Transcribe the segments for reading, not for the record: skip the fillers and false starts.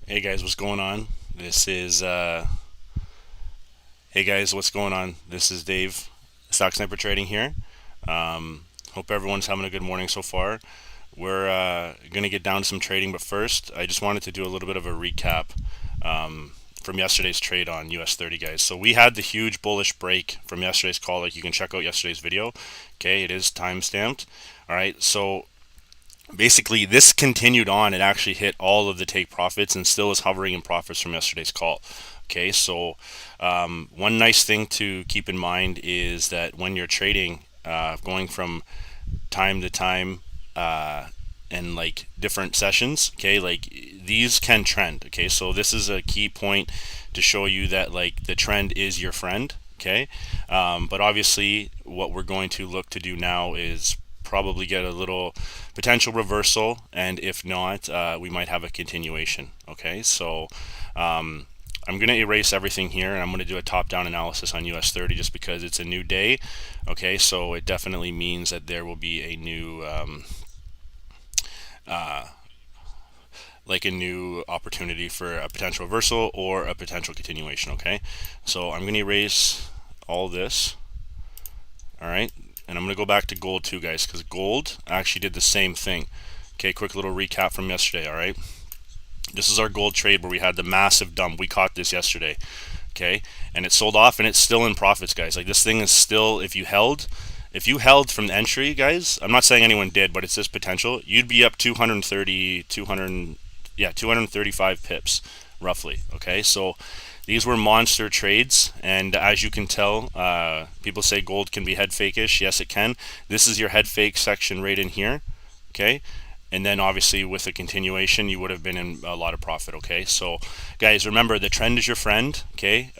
Hey guys, what's going on? This is Hey guys, what's going on? This is Dave, Stock Sniper Trading here. Hope everyone's having a good morning so far. We're gonna get down to some trading, but first, I just wanted to do a little bit of a recap from yesterday's trade on US30, guys. So we had the huge bullish break from yesterday's call. Like you can check out yesterday's video. Okay, it is time stamped. All right, so basically this continued on. It actually hit all of the take profits and still is hovering in profits from yesterday's call. Okay, so one nice thing to keep in mind is that when you're trading, going from time to time, and like different sessions, okay, like these can trend. Okay, so this is a key point to show you that like the trend is your friend. Okay, but obviously what we're going to look to do now is probably get a little potential reversal, and if not, we might have a continuation. Okay, so I'm going to erase everything here, and I'm going to do a top-down analysis on US30 just because it's a new day. Okay, so it definitely means that there will be a new like a new opportunity for a potential reversal or a potential continuation. Okay, so I'm going to erase all this. All right, and I'm going to go back to gold too, guys, because gold actually did the same thing. Okay, quick little recap from yesterday. All right, this is our gold trade where we had the massive dump. We caught this yesterday. Okay, and it sold off and it's still in profits, guys. Like this thing is still, if you held from the entry, guys, I'm not saying anyone did, but it's this potential, you'd be up 235 pips roughly. Okay, so these were monster trades, and as you can tell, people say gold can be head fake-ish. Yes, it can. This is your head fake section right in here. Okay, and then obviously with a continuation you would have been in a lot of profit. Okay, so guys, remember the trend is your friend. Okay,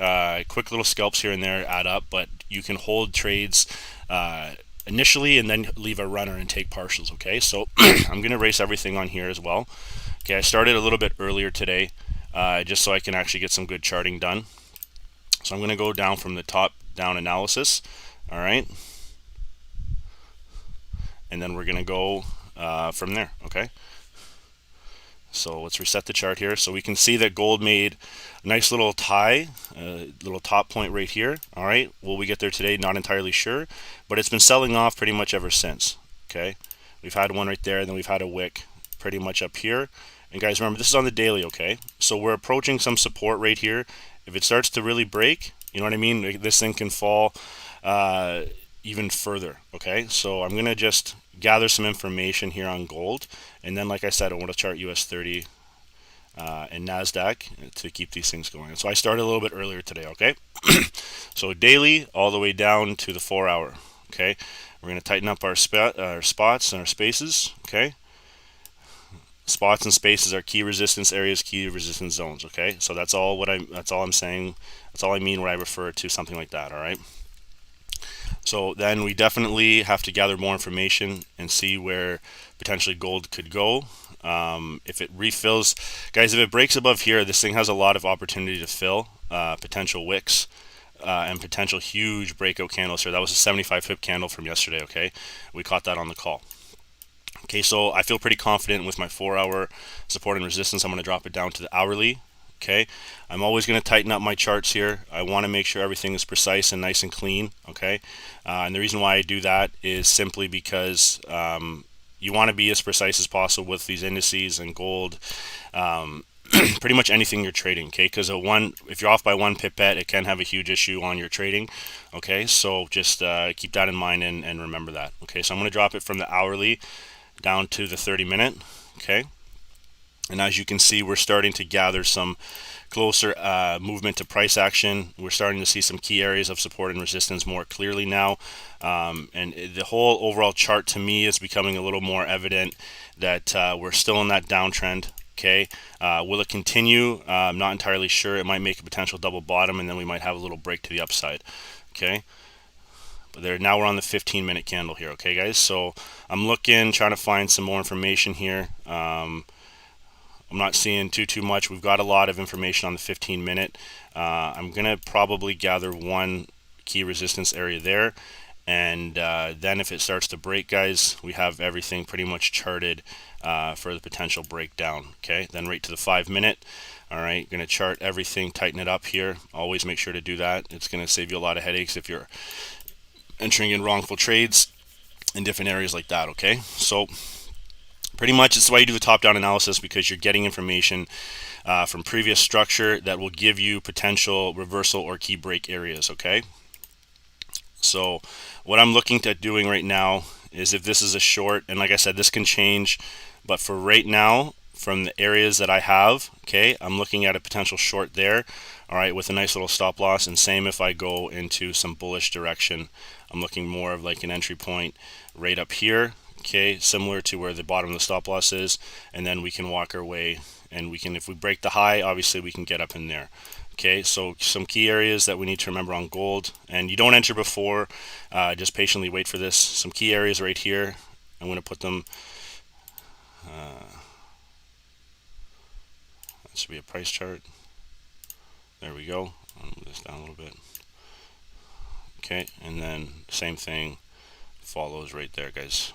quick little scalps here and there add up, but you can hold trades initially and then leave a runner and take partials. Okay, so I'm gonna erase everything on here as well. Okay, I started a little bit earlier today, just so I can actually get some good charting done. So I'm gonna go down from the top down analysis. All right, and then we're gonna go from there. Okay, so let's reset the chart here so we can see that gold made a nice little tie, little top point right here. All right, will we get there today? Not entirely sure, but it's been selling off pretty much ever since. Okay, we've had one right there, and then we've had a wick pretty much up here. And guys, remember this is on the daily. Okay, so we're approaching some support right here. If it starts to really break, you know what I mean, this thing can fall even further. Okay, so I'm gonna just gather some information here on gold, and then like I said, I want to chart US30 and NASDAQ to keep these things going. So I started a little bit earlier today. Okay, so daily all the way down to the 4 hour. Okay, we're going to tighten up our spots and our spaces. Okay, spots and spaces are key resistance areas, key resistance zones. Okay, so that's all I'm saying. That's all I mean when I refer to something like that. All right, so then we definitely have to gather more information and see where potentially gold could go. If it refills, guys, if it breaks above here, this thing has a lot of opportunity to fill potential wicks and potential huge breakout candles here. That was a 75 pip candle from yesterday. Okay, we caught that on the call. Okay, so I feel pretty confident with my 4 hour support and resistance. I'm going to drop it down to the hourly. Okay, I'm always going to tighten up my charts here. I want to make sure everything is precise and nice and clean. Okay, and the reason why I do that is simply because you want to be as precise as possible with these indices and gold. Pretty much anything you're trading. Okay, because if you're off by one pipette, it can have a huge issue on your trading. Okay, so just keep that in mind and remember that. Okay, so I'm going to drop it from the hourly down to the 30-minute. Okay, and as you can see, we're starting to gather some closer movement to price action. We're starting to see some key areas of support and resistance more clearly now, and the whole overall chart to me is becoming a little more evident that we're still in that downtrend. Okay, will it continue? I'm not entirely sure. It might make a potential double bottom, and then we might have a little break to the upside. Okay, but now we're on the 15-minute candle here. Okay, guys, so I'm trying to find some more information here. I'm not seeing too much. We've got a lot of information on the 15-minute. I'm gonna probably gather one key resistance area there, And then if it starts to break, guys, we have everything pretty much charted for the potential breakdown. Okay, then right to the 5-minute. All right, going to chart everything, tighten it up here. Always make sure to do that. It's going to save you a lot of headaches if you're entering in wrongful trades in different areas like that. Okay, so pretty much it's why you do the top-down analysis, because you're getting information from previous structure that will give you potential reversal or key break areas. Okay, so what I'm looking at doing right now is, if this is a short, and like I said, this can change, but for right now, from the areas that I have, okay, I'm looking at a potential short there, all right, with a nice little stop loss. And same if I go into some bullish direction, I'm looking more of like an entry point right up here, okay, similar to where the bottom of the stop loss is, and then we can walk our way, and we can, if we break the high, obviously we can get up in there. Okay, so some key areas that we need to remember on gold, and you don't enter before, just patiently wait for this. Some key areas right here, I'm going to put them, that should be a price chart. There we go. I'll move this down a little bit. Okay, and then same thing follows right there, guys.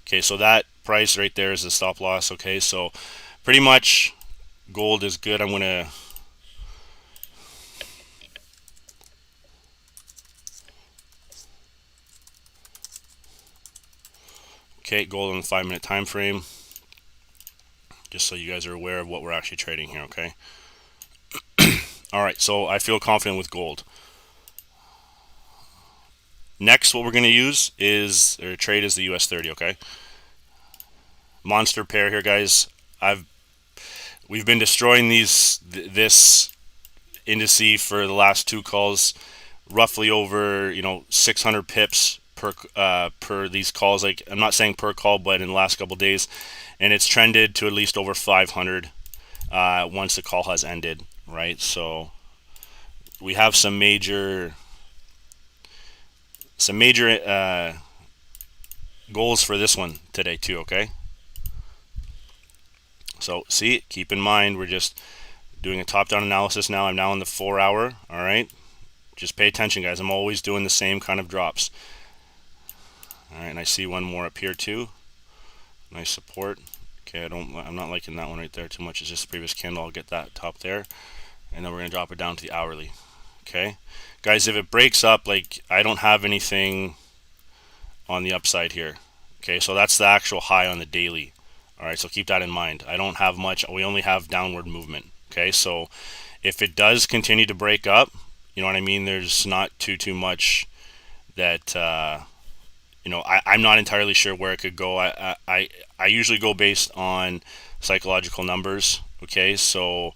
Okay, so that price right there is the stop loss. Okay, so pretty much gold is good. I'm going to gold on the 5-minute time frame, just so you guys are aware of what we're actually trading here. Okay. All right, so I feel confident with gold. Next, what we're going to use is, or trade, is the US30. Okay, monster pair here, guys. We've been destroying this indice for the last 2 calls, roughly over 600 pips per these calls. Like, I'm not saying per call, but in the last couple days, and it's trended to at least over 500 once the call has ended. Right, so we have some major goals for this one today too. Okay, so see, keep in mind, we're just doing a top-down analysis now. I'm now in the 4-hour. All right, just pay attention, guys. I'm always doing the same kind of drops. All right, and I see one more up here too. Nice support. Okay, I'm not liking that one right there too much. It's just the previous candle. I'll get that top there, and then we're gonna drop it down to the hourly. Okay, guys, if it breaks up, like, I don't have anything on the upside here. Okay, so that's the actual high on the daily. All right, so keep that in mind. I don't have much. We only have downward movement. Okay, so if it does continue to break up, you know what I mean, there's not too much that I'm not entirely sure where it could go. I usually go based on psychological numbers. Okay, so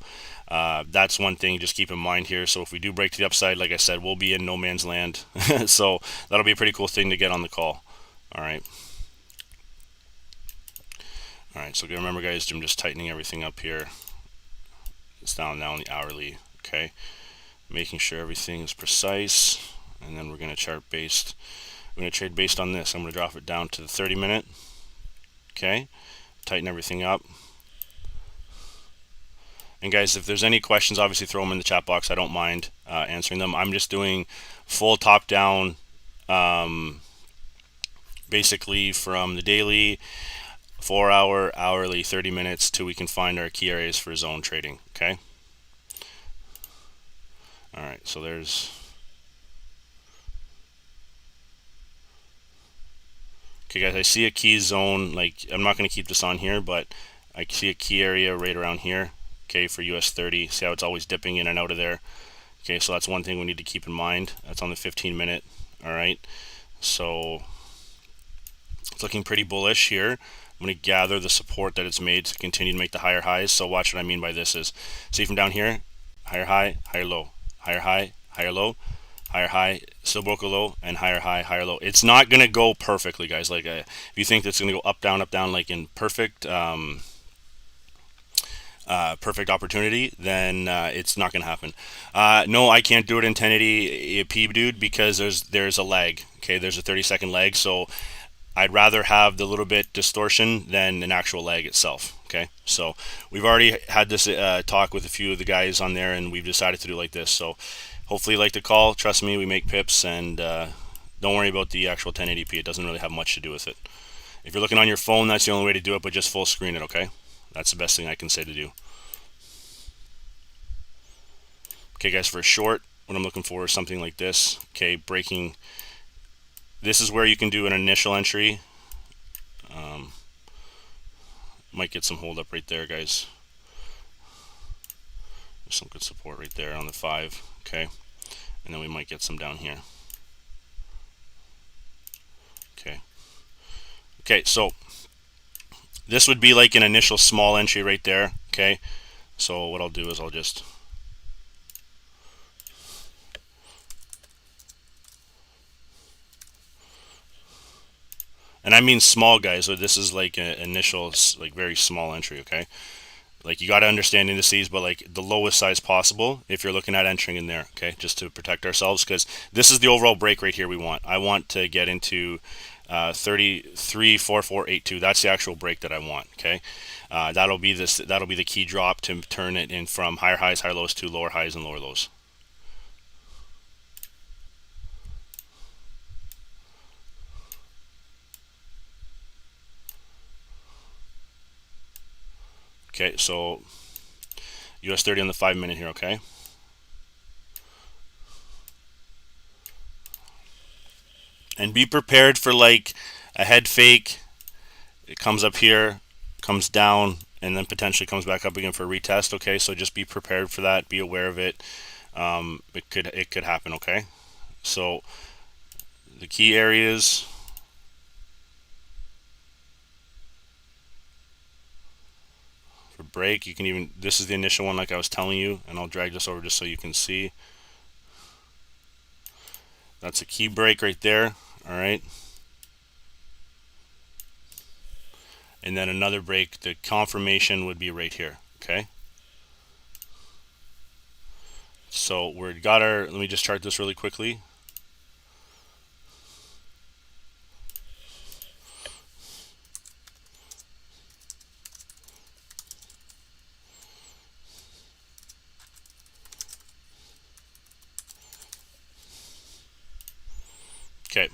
that's one thing just keep in mind here. So if we do break to the upside, like I said, we'll be in no man's land. So that'll be a pretty cool thing to get on the call. All right, so remember, guys, I'm just tightening everything up here. It's down now in the hourly. Okay, making sure everything is precise, and then we're going to chart based. We're going to trade based on this. I'm going to drop it down to the 30-minute. Okay, tighten everything up. And guys, if there's any questions, obviously throw them in the chat box. I don't mind answering them. I'm just doing full top-down, basically from the daily, 4-hour, hourly, 30 minutes, till we can find our key areas for zone trading. Okay. All right, so there's. Okay, guys, I see a key zone. Like, I'm not going to keep this on here, but I see a key area right around here. Okay, for US30. See how it's always dipping in and out of there. Okay, so that's one thing we need to keep in mind. That's on the 15-minute. All right, so it's looking pretty bullish here. I'm going to gather the support that it's made to continue to make the higher highs. So watch what I mean by this is, see from down here, higher high, higher low, higher high, higher low, higher high, still broke a low, and higher high, higher low. It's not going to go perfectly, guys. Like, if you think that's going to go up, down, like in perfect perfect opportunity, then it's not going to happen. No, I can't do it in 1080p, dude, because there's a lag. Okay, there's a 30-second lag, so I'd rather have the little bit distortion than an actual lag itself. Okay, so we've already had this talk with a few of the guys on there, and we've decided to do it like this. So hopefully you like the call. Trust me, we make pips, and don't worry about the actual 1080p. It doesn't really have much to do with it. If you're looking on your phone, that's the only way to do it, but just full screen it, okay? That's the best thing I can say to do. Okay, guys, for a short, what I'm looking for is something like this. Okay, breaking. This is where you can do an initial entry. Might get some hold up right there, guys. There's some good support right there on the 5. Okay, and then we might get some down here. Okay, so this would be like an initial small entry right there. Okay, so what I'll do is I'll just and I mean small, guys, so this is like an initial, like very small entry. Okay, like you got to understand indices, but like the lowest size possible if you're looking at entering in there. Okay, just to protect ourselves, because this is the overall break right here we want. I want to get into 334482. That's the actual break that I want. Okay, that'll be the key drop to turn it in from higher highs, higher lows to lower highs and lower lows. Okay, so US30 on the 5-minute here. Okay, and be prepared for like a head fake. It comes up here, comes down, and then potentially comes back up again for a retest. Okay, so just be prepared for that. Be aware of it. It could happen. Okay, so the key areas. For break, you can even, this is the initial one like I was telling you, and I'll drag this over just so you can see. That's a key break right there. All right, and then another break, the confirmation would be right here. Okay, so we've got our, let me just chart this really quickly. Okay,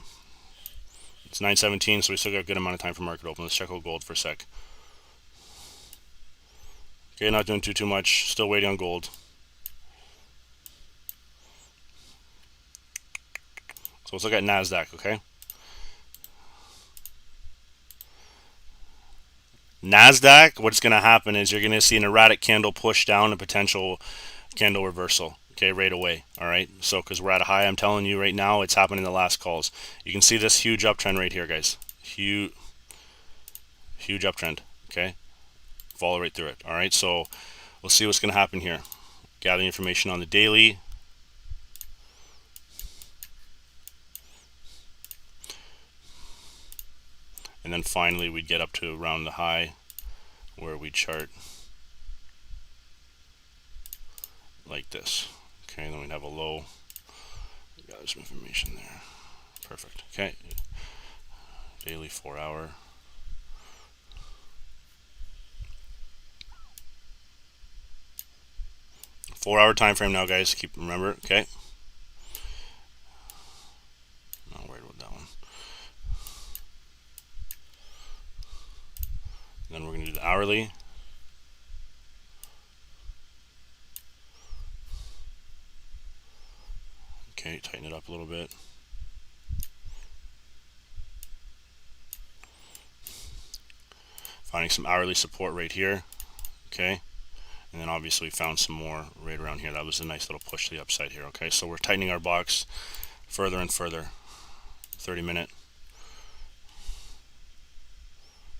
it's 9:17, so we still got a good amount of time for market open. Let's check out gold for a sec. Okay, not doing too much. Still waiting on gold. So let's look at NASDAQ, okay? NASDAQ, what's going to happen is you're going to see an erratic candle push down, a potential candle reversal, okay, right away, all right? So because we're at a high, I'm telling you right now, it's happening in the last calls. You can see this huge uptrend right here, guys. Huge uptrend, okay? Follow right through it, all right? So we'll see what's going to happen here. Gather information on the daily. And then finally we'd get up to around the high where we chart like this. Okay, and then we'd have a low. Gather some information there. Perfect. Okay. Daily 4-hour. Four-hour time frame now, guys. Remember, okay? Not worried about that one. Then we're going to do the hourly. Okay, tighten it up a little bit. Finding some hourly support right here. Okay. And then obviously we found some more right around here. That was a nice little push to the upside here. Okay, so we're tightening our box further and further. 30-minute.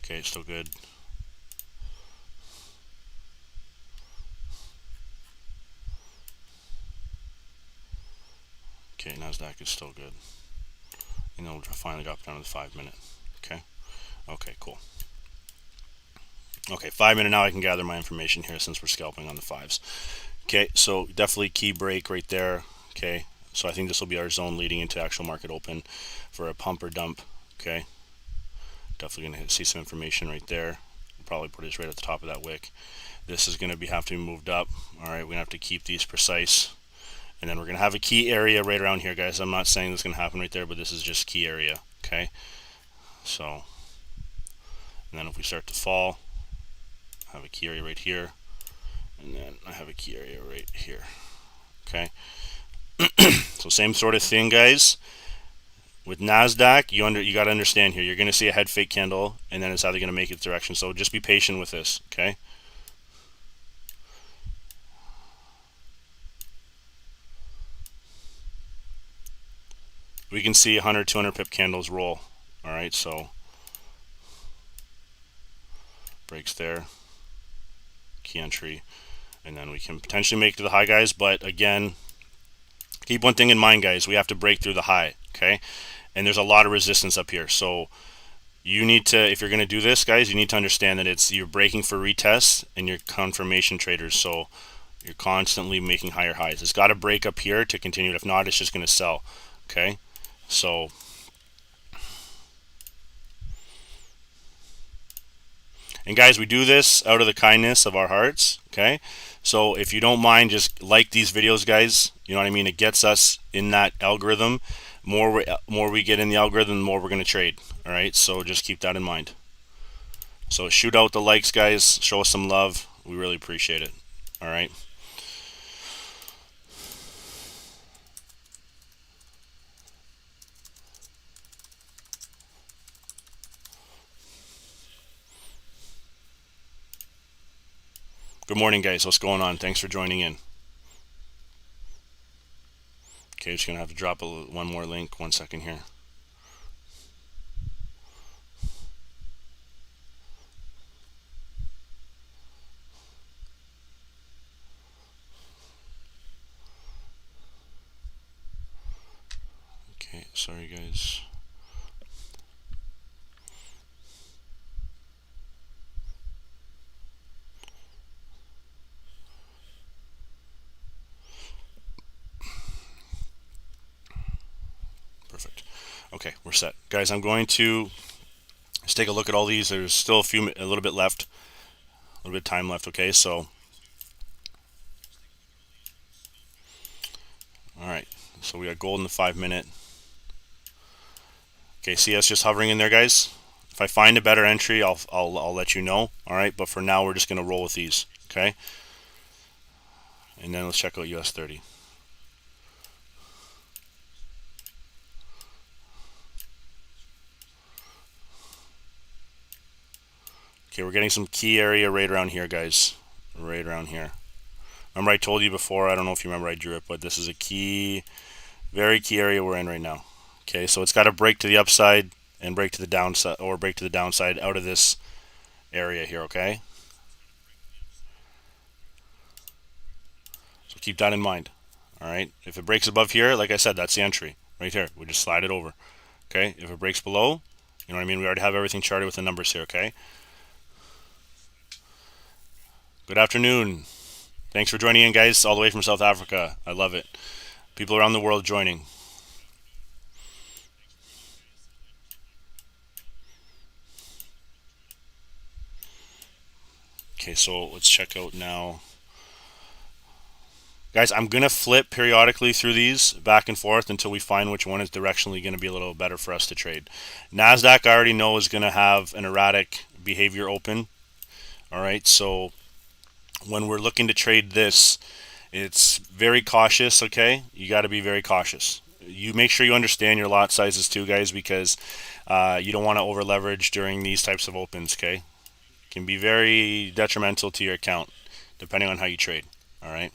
Okay, still good. Okay, NASDAQ is still good. And then we'll finally drop down to the 5-minute. Okay. Okay, cool. Okay, 5-minute now I can gather my information here since we're scalping on the 5s. Okay, so definitely key break right there. Okay, so I think this will be our zone leading into actual market open for a pump or dump. Okay, definitely going to see some information right there. We'll probably put it right at the top of that wick. This is going to have to be moved up. All right, we're going to have to keep these precise And then we're going to have a key area right around here, guys. I'm not saying this is going to happen right there, but this is just key area, okay? So, and then if we start to fall, I have a key area right here, and then I have a key area right here, okay? So same sort of thing, guys. With NASDAQ, you got to understand here, you're going to see a head fake candle, and then it's either going to make its direction. So just be patient with this, okay? We can see 100, 200 pip candles roll. All right, so breaks there, key entry, and then we can potentially make it to the high, guys. But again, keep one thing in mind, guys. We have to break through the high, okay? And there's a lot of resistance up here. So you need to, if you're going to do this, guys, you need to understand that you're breaking for retests and you're confirmation traders. So you're constantly making higher highs. It's got to break up here to continue. If not, it's just going to sell, okay? So and guys, we do this out of the kindness of our hearts, okay? So if you don't mind, just like these videos, guys. You know what I mean? It gets us in that algorithm. More we get in the algorithm, the more we're going to trade. All right, so just keep that in mind. So shoot out the likes, guys. Show us some love. We really appreciate it. All right. Good morning, guys. What's going on? Thanks for joining in. Okay, just gonna have to drop one more link. 1 second here. Okay, sorry, guys. Perfect. Okay, we're set, guys. I'm going to just take a look at all these. There's still a little bit left, a little bit of time left. Okay, so all right. So we got gold in the 5-minute. Okay, see us just hovering in there, guys. If I find a better entry, I'll let you know. All right, but for now we're just gonna roll with these. Okay, and then let's check out US30. Okay, we're getting some key area right around here, guys. Right around here. Remember I told you before, I don't know if you remember I drew it, but this is a key, very key area we're in right now. Okay, so it's got to break to the upside and break to the downside, or break to the downside out of this area here, okay? So keep that in mind. All right, if it breaks above here, like I said, that's the entry right here. We just slide it over. Okay, if it breaks below, you know what I mean? We already have everything charted with the numbers here, okay? Good afternoon. Thanks for joining in, guys, all the way from South Africa. I love it. People around the world joining. Okay, so let's check out now. Guys, I'm going to flip periodically through these back and forth until we find which one is directionally going to be a little better for us to trade. NASDAQ I already know is going to have an erratic behavior open. All right, so when we're looking to trade this, it's very cautious, okay? You got to be very cautious. You make sure you understand your lot sizes too, guys, because you don't want to over leverage during these types of opens, okay? It can be very detrimental to your account depending on how you trade, all right?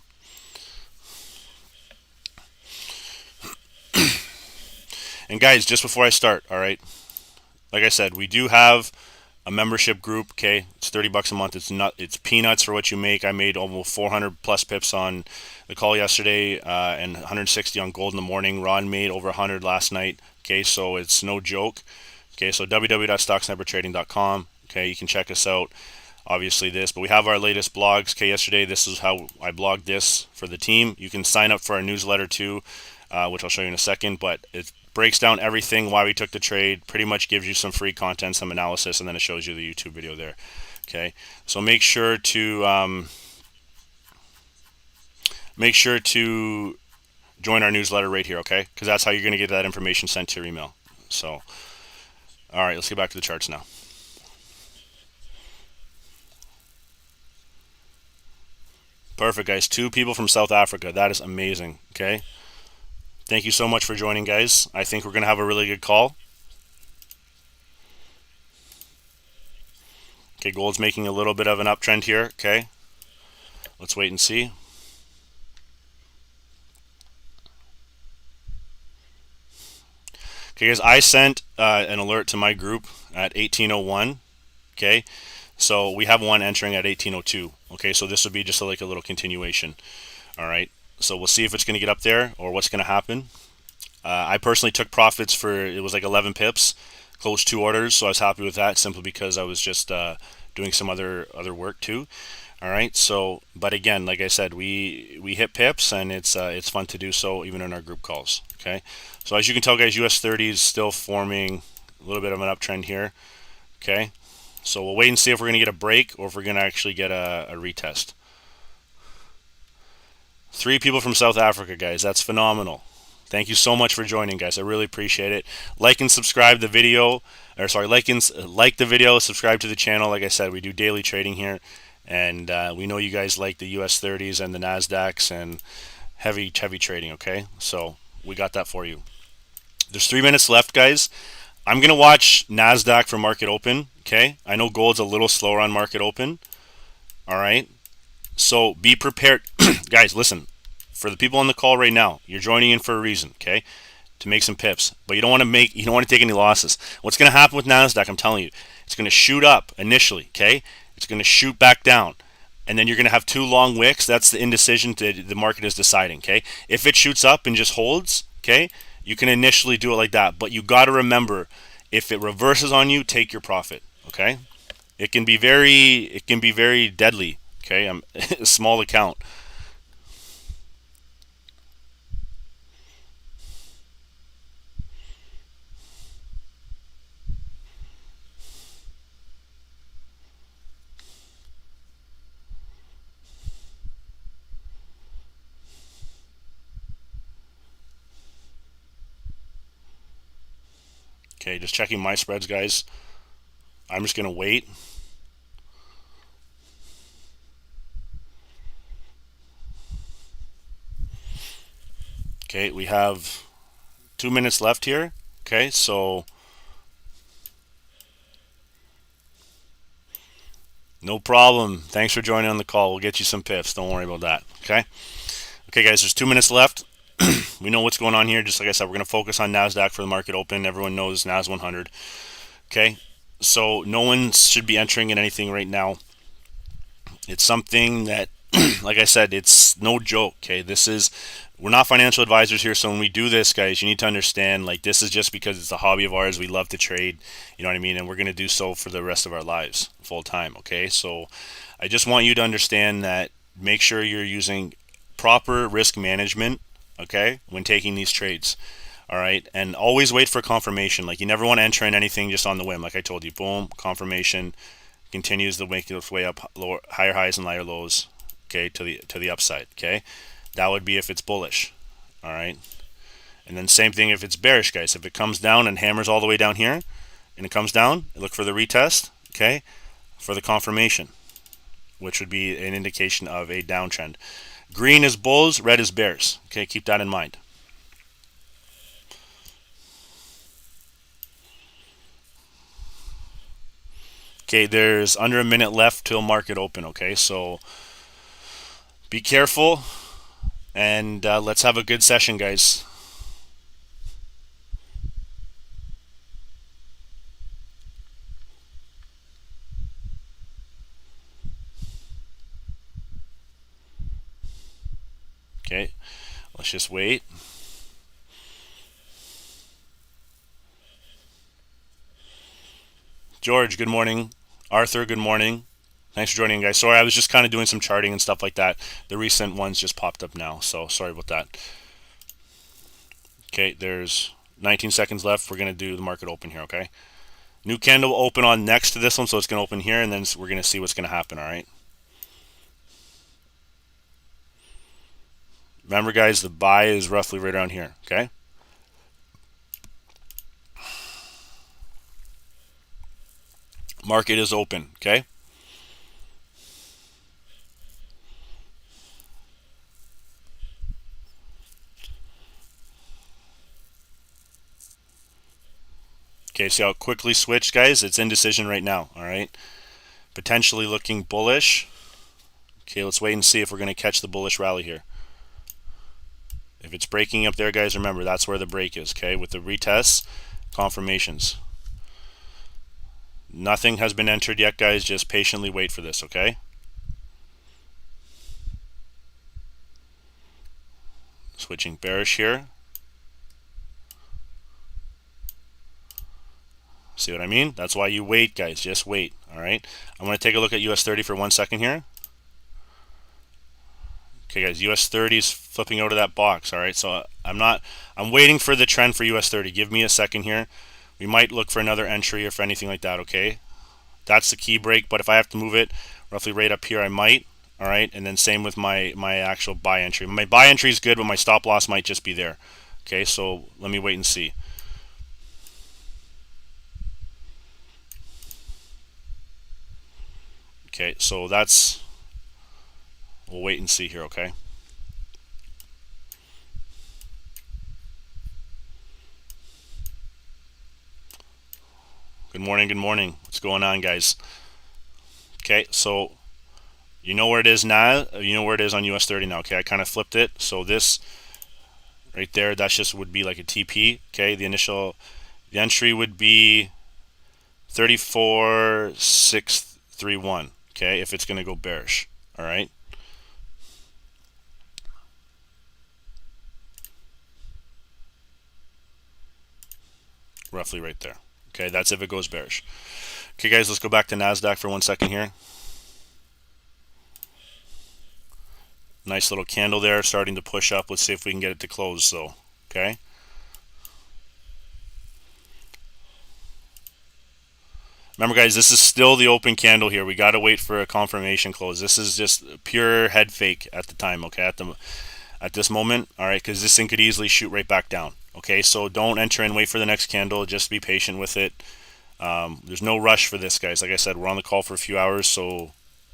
And guys, just before I start, all right, like I said, we do have a membership group. Okay, it's $30 a month. It's peanuts for what you make. I made almost 400 plus pips on the call yesterday, and 160 on gold in the morning. Ron made over 100 last night. Okay, so it's no joke. Okay, so www.stocksnipertrading.com. Okay, you can check us out. Obviously this, but we have our latest blogs. Okay, yesterday this is how I blogged this for the team. You can sign up for our newsletter too, which I'll show you in a second. But it breaks down everything, why we took the trade, pretty much gives you some free content, some analysis, and then it shows you the YouTube video there. Okay, so make sure to join our newsletter right here, okay? Because that's how you're going to get that information sent to your email. So, all right, let's get back to the charts now. Perfect, guys. 2 people from South Africa. That is amazing, okay? Thank you so much for joining, guys. I think we're going to have a really good call. Okay, gold's making a little bit of an uptrend here, okay? Let's wait and see. Okay, guys, I sent an alert to my group at 1801, okay? So we have one entering at 1802, okay? So this would be just like a little continuation, all right? So we'll see if it's going to get up there or what's going to happen. I personally took profits for, it was like 11 pips, closed 2 orders, so I was happy with that simply because I was just doing some other work too. All right, so but again, like I said, we hit pips, and it's fun to do so even in our group calls. Okay, so as you can tell, guys, US30 is still forming a little bit of an uptrend here. Okay, so we'll wait and see if we're going to get a break or if we're going to actually get a retest. 3 people from South Africa, guys. That's phenomenal. Thank you so much for joining, guys. I really appreciate it. Like and subscribe the video, or sorry, like the video, subscribe to the channel. Like I said, we do daily trading here, and we know you guys like the US30s and the NASDAQs and heavy trading. Okay, so we got that for you. There's 3 minutes left, guys. I'm gonna watch NASDAQ for market open. Okay, I know gold's a little slower on market open. All right, so be prepared, guys. Listen. For the people on the call right now, you're joining in for a reason, okay? To make some pips, but you don't want to take any losses. What's going to happen with NASDAQ? I'm telling you, it's going to shoot up initially, okay? It's going to shoot back down, and then you're going to have 2 long wicks. That's the indecision that the market is deciding, okay? If it shoots up and just holds, okay, you can initially do it like that, but you got to remember, if it reverses on you, take your profit, okay? It can be very deadly, okay? A small account. Okay, just checking my spreads, guys. I'm just going to wait. Okay, we have 2 minutes left here. Okay, so no problem. Thanks for joining on the call. We'll get you some pips. Don't worry about that. Okay? Okay, guys, there's 2 minutes left. We know what's going on here. Just like I said, we're going to focus on NASDAQ for the market open. Everyone knows NAS 100. Okay? So no one should be entering in anything right now. It's something that, like I said, it's no joke. Okay? We're not financial advisors here, so when we do this, guys, you need to understand, like, this is just because it's a hobby of ours. We love to trade, you know what I mean? And we're going to do so for the rest of our lives, full time, okay? So I just want you to understand that make sure you're using proper risk management, okay, when taking these trades, all right? And always wait for confirmation. Like, you never want to enter in anything just on the whim. Like I told you, boom, confirmation, continues to make its way up, lower, higher highs and higher lows, okay, to the upside, okay? That would be if it's bullish, all right? And then same thing if it's bearish, guys. If it comes down and hammers all the way down here, and it comes down, look for the retest, okay, for the confirmation, which would be an indication of a downtrend. Green is bulls, red is bears, okay? Keep that in mind. Okay, there's under a minute left till market open, okay? So be careful. And let's have a good session, guys. Okay, let's just wait. George, good morning. Arthur, good morning. Thanks for joining, guys. Sorry, I was just kind of doing some charting and stuff like that. The recent ones just popped up now, so sorry about that. Okay, there's 19 seconds left. We're going to do the market open here, okay? New candle will open on next to this one, so it's going to open here, and then we're going to see what's going to happen, all right? Remember, guys, the buy is roughly right around here, okay? Market is open, okay? Okay, see how it quickly switched, guys? It's indecision right now, all right? Potentially looking bullish. Okay, let's wait and see if we're going to catch the bullish rally here. If it's breaking up there, guys, remember, that's where the break is, okay? With the retests, confirmations. Nothing has been entered yet, guys. Just patiently wait for this, okay? Switching bearish here. See what I mean? That's why you wait, guys. Just wait, all right? I'm going to take a look at US30 for 1 second here. Okay, guys, US30 is flipping out of that box, all right? So I'm waiting for the trend for US30. Give me a second here. We might look for another entry or for anything like that, okay? That's the key break, but if I have to move it roughly right up here, I might, all right? And then same with my actual buy entry. My buy entry is good, but my stop loss might just be there. Okay, so let me wait and see. Okay, so we'll wait and see here, okay? Good morning, good morning. What's going on, guys? Okay, so you know where it is now. You know where it is on US30 now, okay? I kind of flipped it. So this right there, that just would be like a TP, okay? The entry would be 34,631, okay? If it's going to go bearish, all right? Roughly right there. Okay, that's if it goes bearish. Okay, guys, let's go back to NASDAQ for 1 second here. Nice little candle there, starting to push up. Let's see if we can get it to close, though. Okay. Remember, guys, this is still the open candle here. We got to wait for a confirmation close. This is just pure head fake at the time, okay, at this moment, all right, because this thing could easily shoot right back down. Okay, so don't enter and wait for the next candle. Just be patient with it. There's no rush for this, guys. Like I said, we're on the call for a few hours, so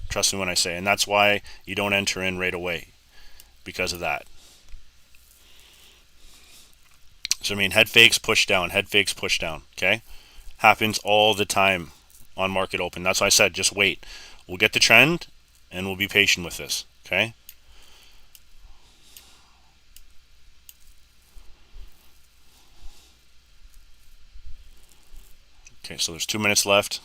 trust me when I say. And that's why you don't enter in right away, because of that. So, I mean, head fakes, push down, head fakes, push down, okay? Happens all the time on market open. That's why I said just wait. We'll get the trend, and we'll be patient with this, okay? Okay, so there's 2 minutes left.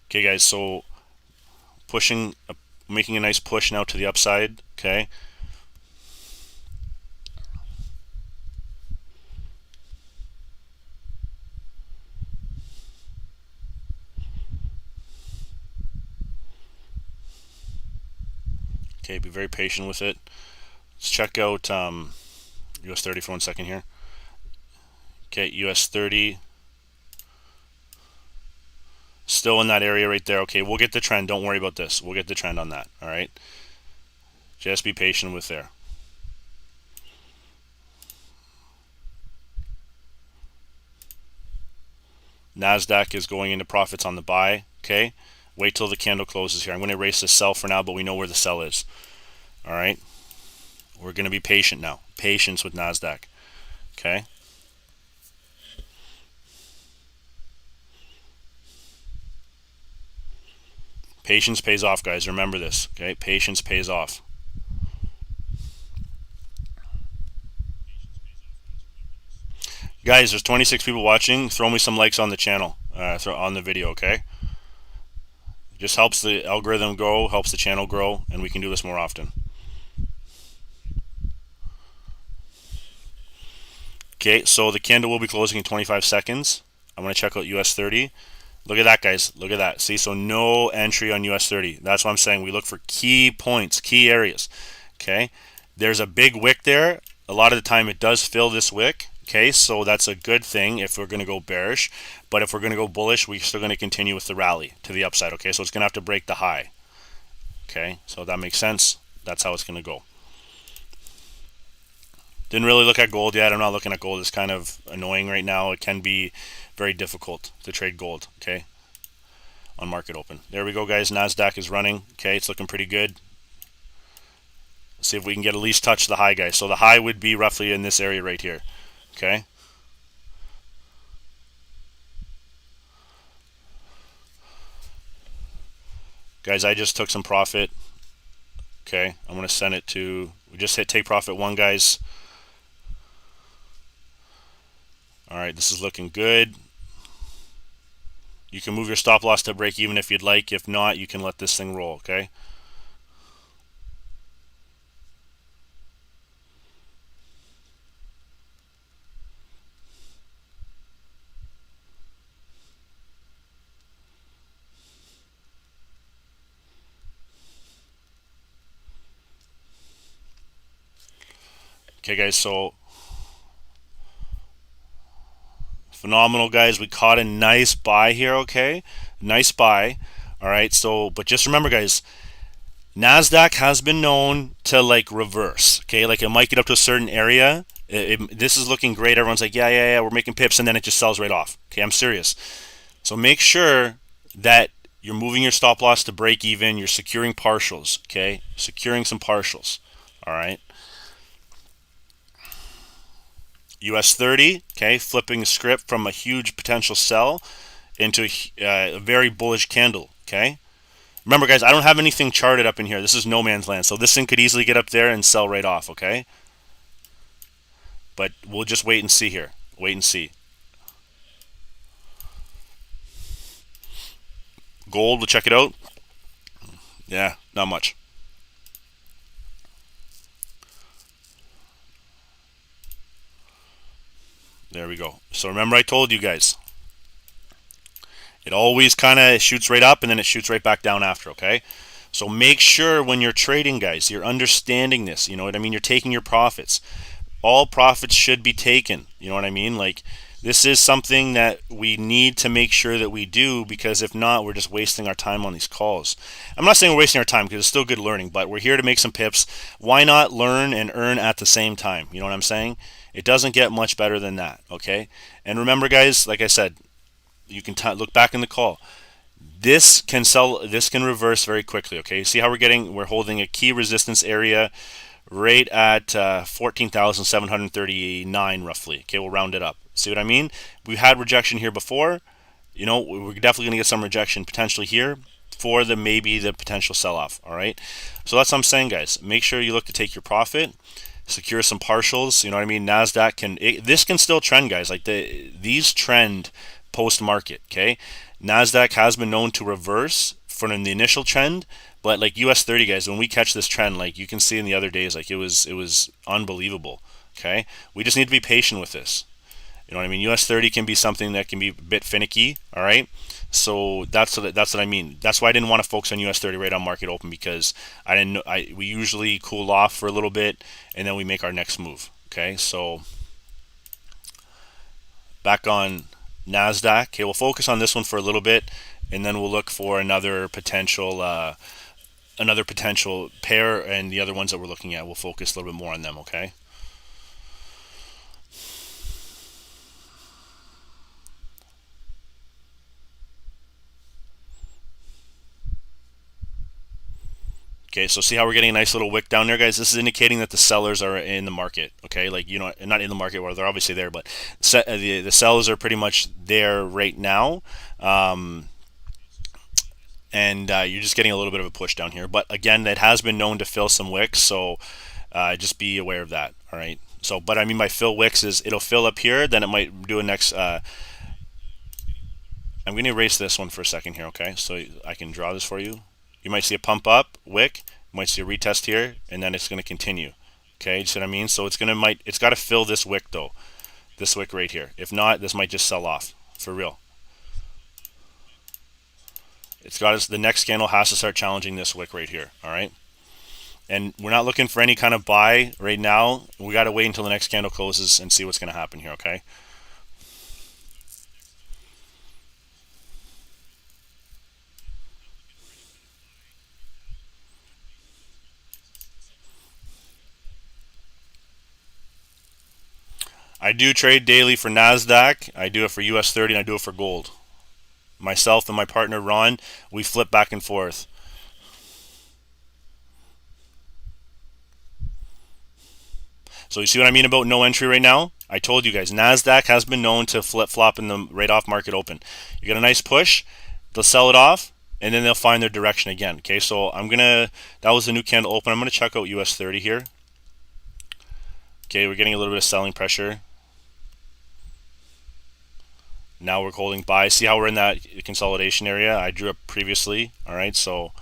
Okay, guys, so making a nice push now to the upside, okay? Okay, be very patient with it. Let's check out US30 for 1 second here. Okay, US30 still in that area right there. Okay, we'll get the trend. Don't worry about this. We'll get the trend on that. All right. Just be patient with there. NASDAQ is going into profits on the buy. Okay. Wait till the candle closes here. I'm going to erase the sell for now, but we know where the sell is. All right. We're going to be patient now. Patience with NASDAQ. Okay. Patience pays off, guys. Remember this. Okay. Patience pays off. Guys, there's 26 people watching. Throw me some likes on the channel, on the video, okay? It just helps the algorithm grow, helps the channel grow, and we can do this more often. Okay, so the candle will be closing in 25 seconds. I'm going to check out US30. Look at that, guys. Look at that. See, so no entry on US30. That's what I'm saying. We look for key points, key areas. Okay, there's a big wick there. A lot of the time it does fill this wick. Okay, so that's a good thing if we're going to go bearish, but if we're going to go bullish, we're still going to continue with the rally to the upside. Okay, so it's going to have to break the high. Okay, so that makes sense. That's how it's going to go. Didn't really look at gold yet. I'm not looking at gold. It's kind of annoying right now. It can be very difficult to trade gold, okay, on market open. There we go, guys. NASDAQ is running. Okay, it's looking pretty good. Let's see if we can get at least touch the high, guys. So the high would be roughly in this area right here, okay? Guys, I just took some profit. Okay, I'm going to send it to, we just hit take profit 1, guys. All right, this is looking good. You can move your stop loss to break even if you'd like. If not, you can let this thing roll, okay? Okay, guys, so phenomenal, guys. We caught a nice buy here, okay? Nice buy. All right, so, but just remember, guys, NASDAQ has been known to like reverse, okay? Like it might get up to a certain area. This is looking great. Everyone's like, yeah, we're making pips, and then it just sells right off. Okay, I'm serious. So make sure that you're moving your stop loss to break even. You're securing partials, okay? Securing some partials, all right? US30, okay, flipping the script from a huge potential sell into a very bullish candle, okay? Remember, guys, I don't have anything charted up in here. This is no man's land, so this thing could easily get up there and sell right off, okay? But we'll just wait and see here. Wait and see. Gold, we'll check it out. Yeah, not much. There we go. So remember I told you guys, it always kind of shoots right up and then it shoots right back down after, okay? So make sure when you're trading, guys, you're understanding this. You know what I mean? You're taking your profits. All profits should be taken. You know what I mean? Like, this is something that we need to make sure that we do, because if not, we're just wasting our time on these calls. I'm not saying we're wasting our time, because it's still good learning, but we're here to make some pips. Why not learn and earn at the same time? You know what I'm saying? It doesn't get much better than that, okay? And remember, guys, like I said, you can look back in the call. This can sell. This can reverse very quickly. Okay, see how we're holding a key resistance area right at 14,739 roughly. Okay, we'll round it up. See what I mean? We've had rejection here before. You know, we're definitely gonna get some rejection potentially here for maybe the potential sell-off. All right, so that's what I'm saying, guys. Make sure you look to take your profit, secure some partials. You know what I mean? Nasdaq this can still trend, guys. Like these trend post market. Okay, NASDAQ has been known to reverse from the initial trend, but like US30, guys, when we catch this trend, like you can see in the other days, like it was unbelievable. Okay, we just need to be patient with this. You know what I mean? US30 can be something that can be a bit finicky. All right, so that's what I mean. That's why I didn't want to focus on US30 right on market open, because I didn't know. We usually cool off for a little bit and then we make our next move. Okay, so back on NASDAQ. Okay, we'll focus on this one for a little bit, and then we'll look for another potential pair, and the other ones that we're looking at, we'll focus a little bit more on them. Okay. Okay, so see how we're getting a nice little wick down there, guys? This is indicating that the sellers are in the market, okay? Like, you know, not in the market, where they're obviously there, but the sellers are pretty much there right now. And you're just getting a little bit of a push down here. But again, that has been known to fill some wicks, so just be aware of that, all right? So, but I mean by fill wicks is it'll fill up here, then it might do a next... I'm going to erase this one for a second here, okay? So I can draw this for you. You might see a pump up wick, you might see a retest here, and then it's going to continue. Okay, you see what I mean? So it's got to fill this wick though, this wick right here. If not, this might just sell off for real. The next candle has to start challenging this wick right here. All right. And we're not looking for any kind of buy right now. We got to wait until the next candle closes and see what's going to happen here, okay? I do trade daily for NASDAQ. I do it for US30, and I do it for gold. Myself and my partner Ron, we flip back and forth. So you see what I mean about no entry right now? I told you guys, NASDAQ has been known to flip-flop in the right off market open. You get a nice push, they'll sell it off, and then they'll find their direction again. Okay, so that was a new candle open. I'm gonna check out US30 here. Okay, we're getting a little bit of selling pressure. Now we're holding buy. See how we're in that consolidation area I drew up previously? All right, so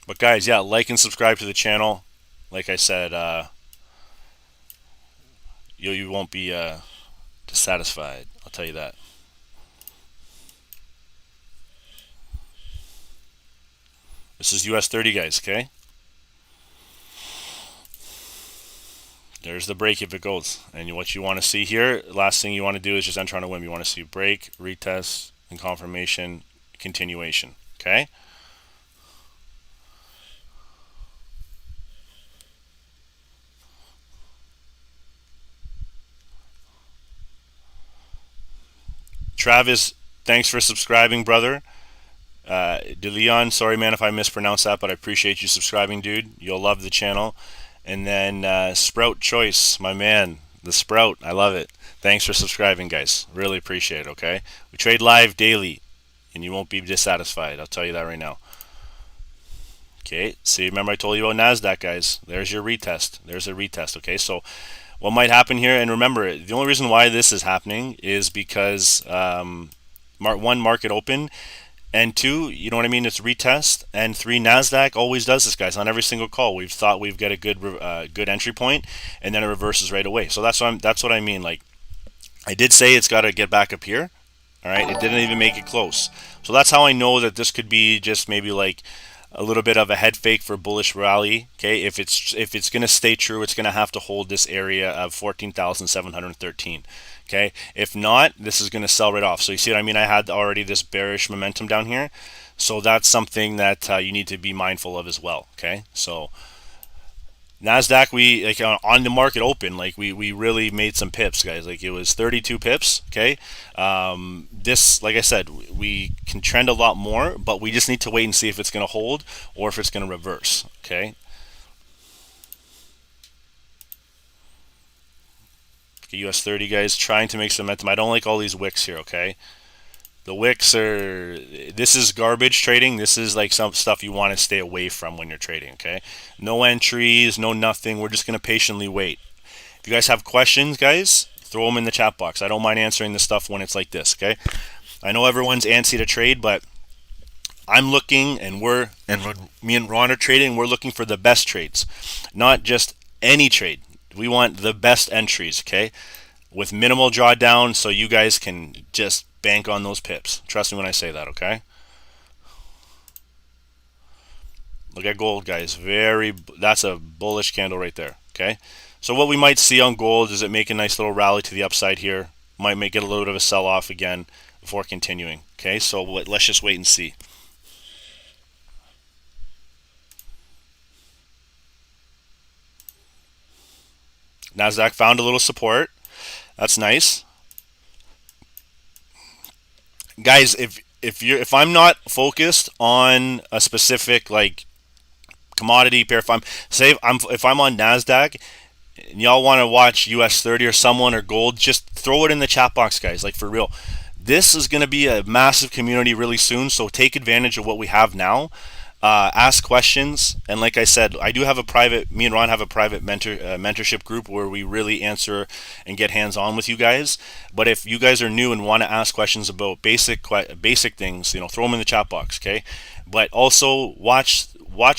but guys, yeah, like and subscribe to the channel. Like I said, you won't be dissatisfied. I'll tell you that. This is US30, guys. Okay. There's the break if it goes. And what you want to see here, last thing you want to do is just enter on a whim. You want to see break, retest, and confirmation, continuation. Okay? Travis, thanks for subscribing, brother. DeLeon, sorry man if I mispronounced that, but I appreciate you subscribing, dude. You'll love the channel. And then Sprout Choice, my man, the Sprout, I love it. Thanks for subscribing, guys. Really appreciate it, okay? We trade live daily, and you won't be dissatisfied. I'll tell you that right now. Okay, see, remember I told you about NASDAQ, guys. There's your retest. There's a retest, okay? So what might happen here, and remember, the only reason why this is happening is because one, market open, and two, you know what I mean, it's retest, and three, NASDAQ always does this, guys. On every single call, we've thought we've got a good entry point, and then it reverses right away. So that's what I mean. Like, I did say it's got to get back up here. All right, it didn't even make it close. So that's how I know that this could be just maybe like a little bit of a head fake for bullish rally. Okay, if it's going to stay true, it's going to have to hold this area of 14,713. Okay, if not, this is going to sell right off. So you see what I mean? I had already this bearish momentum down here, so that's something that you need to be mindful of as well. Okay, so NASDAQ, we like on the market open, like we really made some pips, guys. Like it was 32 pips. Okay, this, like I said, we can trend a lot more, but we just need to wait and see if it's going to hold or if it's going to reverse. Okay. US30, guys, trying to make some momentum. I don't like all these wicks here. Okay. The wicks are, this is garbage trading. This is like some stuff you want to stay away from when you're trading, okay? No entries, no nothing. We're just going to patiently wait. If you guys have questions, guys, throw them in the chat box. I don't mind answering this stuff when it's like this, okay? I know everyone's antsy to trade, but I'm looking, and when me and Ron are trading, we're looking for the best trades, not just any trade. We want the best entries, okay? With minimal drawdown, so you guys can just bank on those pips. Trust me when I say that, okay? Look at gold, guys. That's a bullish candle right there, okay? So what we might see on gold is it make a nice little rally to the upside here. Might make it a little bit of a sell-off again before continuing, okay? So let's just wait and see. NASDAQ found a little support. That's nice. Guys, if I'm not focused on a specific like commodity pair, if I'm on NASDAQ and y'all want to watch US30 or someone or gold, just throw it in the chat box, guys. Like for real, this is going to be a massive community really soon. So take advantage of what we have now. Ask questions, and like I said, I do have me and Ron have a private mentorship group where we really answer and get hands-on with you guys. But if you guys are new and want to ask questions about basic things, throw them in the chat box, okay? But also watch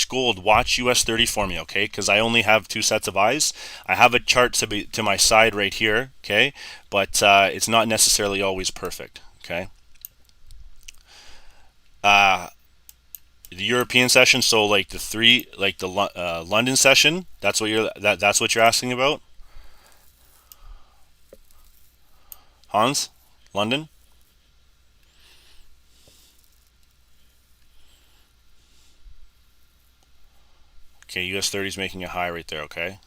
gold, watch US30 for me, okay? Because I only have two sets of eyes. I have a chart to my side right here, okay? But it's not necessarily always perfect, okay? Uh, the European session, so like the London session. That's what you're asking about, Hans. London. Okay, US30 is making a high right there. Okay.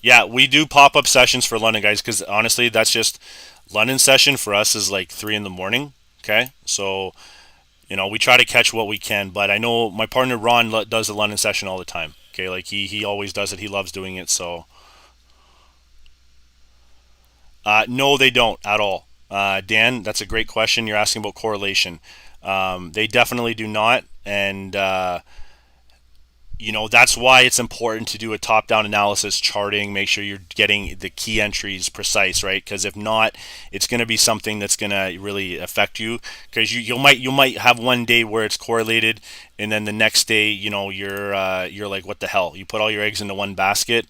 Yeah, we do pop up sessions for London guys because honestly, that's just London session for us is like 3 in the morning. Okay, so we try to catch what we can, but I know my partner Ron does the London session all the time. Okay, like he always does it. He loves doing it. So no, they don't at all. Dan, that's a great question. You're asking about correlation. They definitely do not, and that's why it's important to do a top-down analysis charting, make sure you're getting the key entries precise, right? Because if not, it's going to be something that's going to really affect you, because you might have one day where it's correlated, and then the next day you're like, what the hell, you put all your eggs into one basket,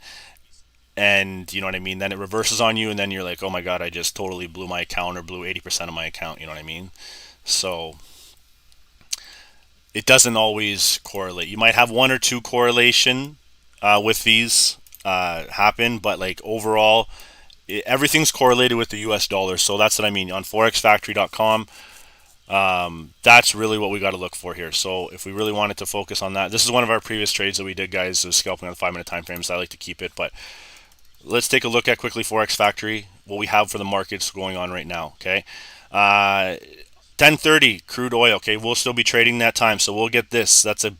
and you know what I mean, then it reverses on you, and then you're like, oh my god, I just totally blew my account or blew 80% of my account, you know what I mean? So it doesn't always correlate. You might have one or two correlation with these happen, but like overall, everything's correlated with the U.S. dollar. So that's what I mean on forexfactory.com. That's really what we got to look for here. So if we really wanted to focus on that, this is one of our previous trades that we did, guys. It was scalping on the 5 minute time frames. I like to keep it, but let's take a look at quickly Forex Factory, what we have for the markets going on right now. Okay. 10:30 crude oil. Okay, we'll still be trading that time, so we'll get this. That's an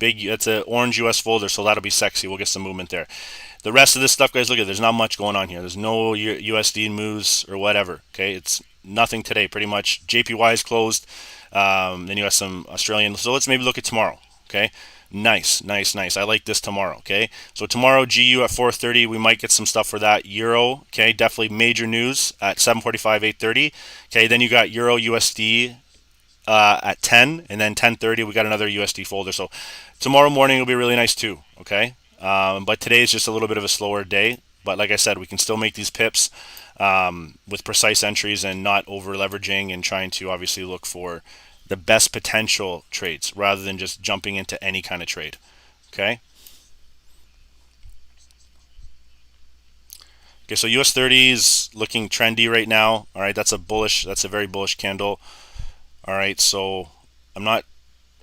orange US folder, so that'll be sexy. We'll get some movement there. The rest of this stuff, guys, look at. There's not much going on here. There's no USD moves or whatever. Okay, it's nothing today. Pretty much JPY is closed. Then you have some Australian. So let's maybe look at tomorrow. Okay. Nice, nice, nice. I like this tomorrow. Okay, so tomorrow GU at 4:30, we might get some stuff for that. Euro, okay, definitely major news at 7:45, 8:30. Okay, then you got Euro USD at 10, and then 10:30 we got another USD folder. So tomorrow morning will be really nice too. Okay, but today is just a little bit of a slower day. But like I said, we can still make these pips with precise entries and not over leveraging and trying to obviously look for the best potential trades rather than just jumping into any kind of trade. Okay. Okay, so US30 is looking trendy right now. All right, that's a very bullish candle. All right, so I'm not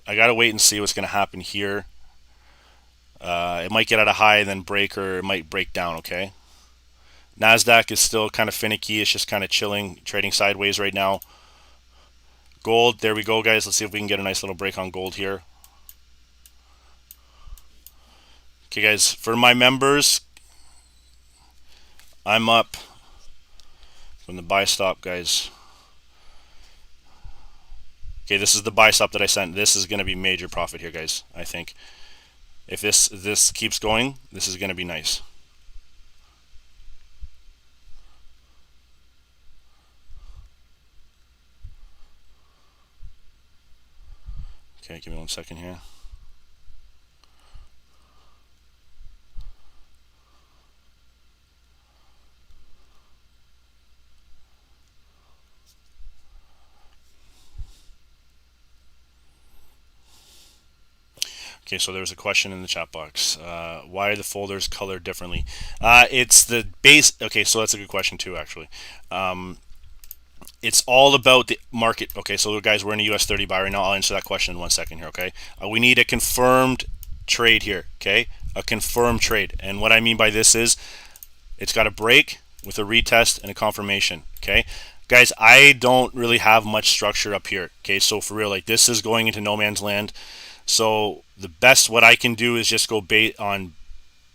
I gotta wait and see what's gonna happen here. It might get at a high, then break, or it might break down. Okay. Nasdaq is still kind of finicky. It's just kind of chilling, trading sideways right now. Gold, there we go, guys. Let's see if we can get a nice little break on gold here. Okay, guys. For my members, I'm up from the buy stop, guys. Okay, this is the buy stop that I sent. This is going to be major profit here, guys. I think if this keeps going, this is going to be nice. Okay, give me 1 second here. Okay, so there was a question in the chat box. Why are the folders colored differently? It's the base. Okay, so that's a good question too, actually. It's all about the market. Okay, so guys, we're in a US30 buy right now. I'll answer that question in 1 second here. Okay, we need a confirmed trade here. Okay, a confirmed trade, and what I mean by this is it's got a break with a retest and a confirmation. Okay, guys, I don't really have much structure up here. Okay, so for real, like this is going into no man's land. So the best what I can do is just go on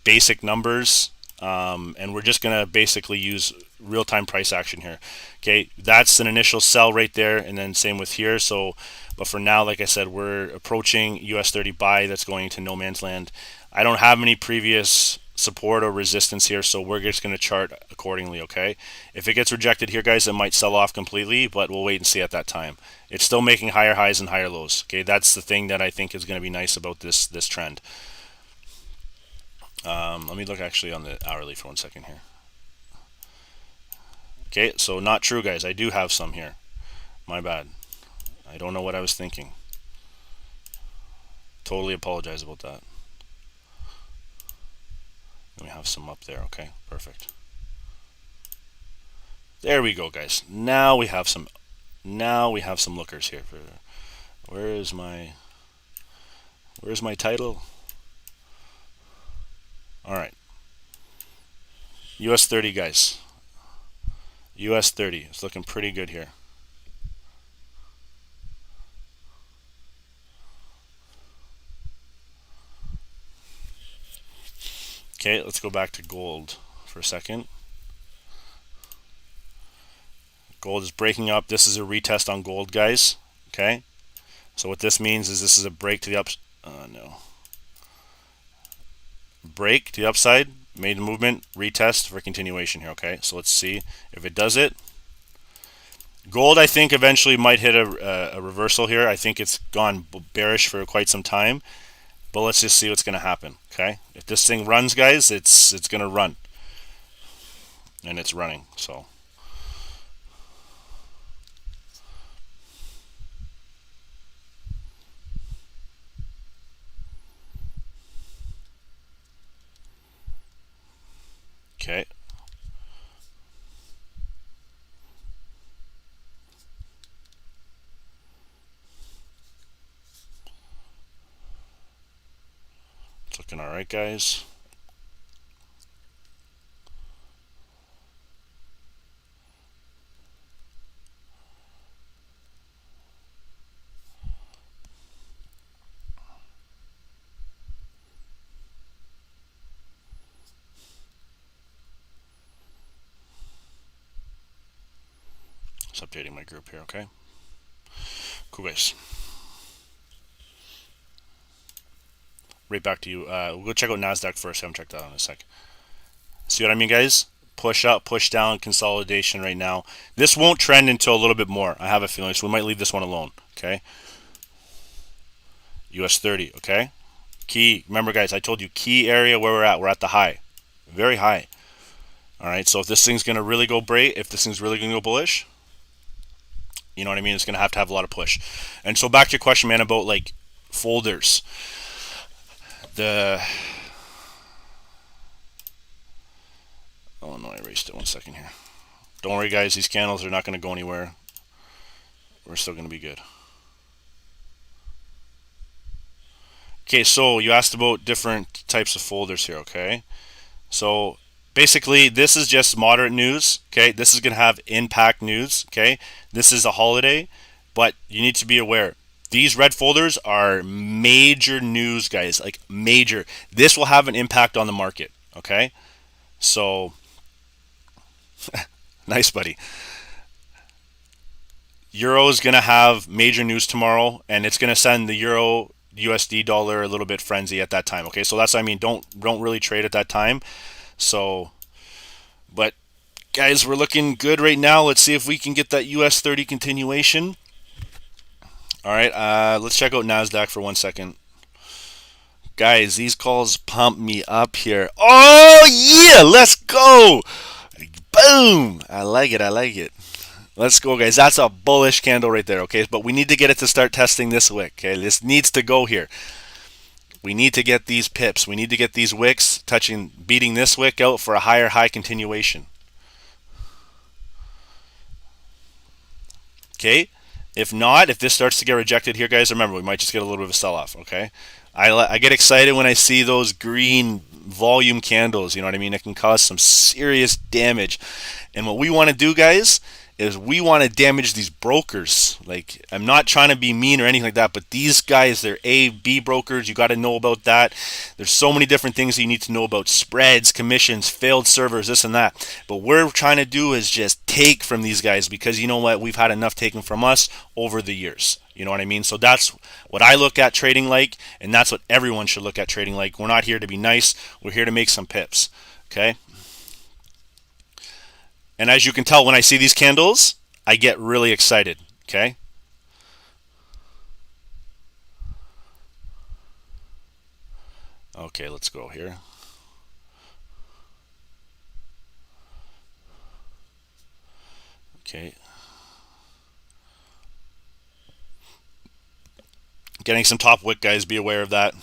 basic numbers, and we're just gonna basically use real-time price action here. Okay, that's an initial sell right there, and then same with here. So, but for now, like I said, we're approaching US30 buy that's going to no man's land. I don't have any previous support or resistance here, so we're just going to chart accordingly. Okay, if it gets rejected here, guys, it might sell off completely, but we'll wait and see at that time. It's still making higher highs and higher lows. Okay, that's the thing that I think is going to be nice about this trend. Let me look actually on the hourly for 1 second here. Okay, so not true, guys. I do have some here. My bad. I don't know what I was thinking. Totally apologize about that. We have some up there. Okay, perfect. There we go, guys. Now we have some. Now we have some lookers here. Where's my title? All right. US30, guys. US30. It's looking pretty good here. Okay, let's go back to gold for a second. Gold is breaking up. This is a retest on gold, guys. Okay. So what this means is this is a break to the break to the upside, made a movement, retest for continuation here. Okay, so let's see if it does it. Gold, I think, eventually might hit a reversal here. I think it's gone bearish for quite some time, but let's just see what's going to happen. Okay, if this thing runs, guys, it's going to run, and it's running. So. Okay. It's looking all right, guys. Just updating my group here, okay? Cool, guys. Right back to you. We'll go check out NASDAQ first. I haven't checked that out in a sec. See what I mean, guys? Push up, push down, consolidation right now. This won't trend until a little bit more. I have a feeling, so we might leave this one alone, okay? US30, okay? Key, remember, guys, I told you key area where we're at. We're at the high. Very high. All right, so if this thing's going to really go if this thing's really going to go bullish, you know what I mean? It's going to have a lot of push. And so back to your question, man, about like folders. Oh no, I erased it. 1 second here. Don't worry, guys. These candles are not going to go anywhere. We're still going to be good. Okay, so you asked about different types of folders here, okay? So basically, this is just moderate news, okay? This is going to have impact news, okay? This is a holiday, but you need to be aware. These red folders are major news, guys, like major. This will have an impact on the market, okay? So, nice, buddy. Euro is going to have major news tomorrow, and it's going to send the euro USD dollar a little bit frenzy at that time. Okay, so that's what I mean. Don't really trade at that time. So, but guys, we're looking good right now. Let's see if we can get that US30 continuation. All right, let's check out NASDAQ for 1 second. Guys, these calls pump me up here. Oh yeah, let's go! Boom! I like it. I like it. Let's go, guys. That's a bullish candle right there, okay? But we need to get it to start testing this wick, okay? This needs to go here. We need to get these pips. We need to get these wicks beating this wick out for a higher high continuation. Okay? If not, if this starts to get rejected here, guys, remember, we might just get a little bit of a sell-off, okay? I get excited when I see those green volume candles, you know what I mean? It can cause some serious damage. And what we want to do, guys, is we want to damage these brokers. Like, I'm not trying to be mean or anything like that, but these guys, they're A, B brokers. You got to know about that. There's so many different things that you need to know about: spreads, commissions, failed servers, this and that. But what we're trying to do is just take from these guys, because you know what? We've had enough taken from us over the years. You know what I mean? So that's what I look at trading like, and that's what everyone should look at trading like. We're not here to be nice. We're here to make some pips. Okay? And as you can tell, when I see these candles, I get really excited, okay? Okay, let's go here. Okay. Getting some top wick, guys. Be aware of that.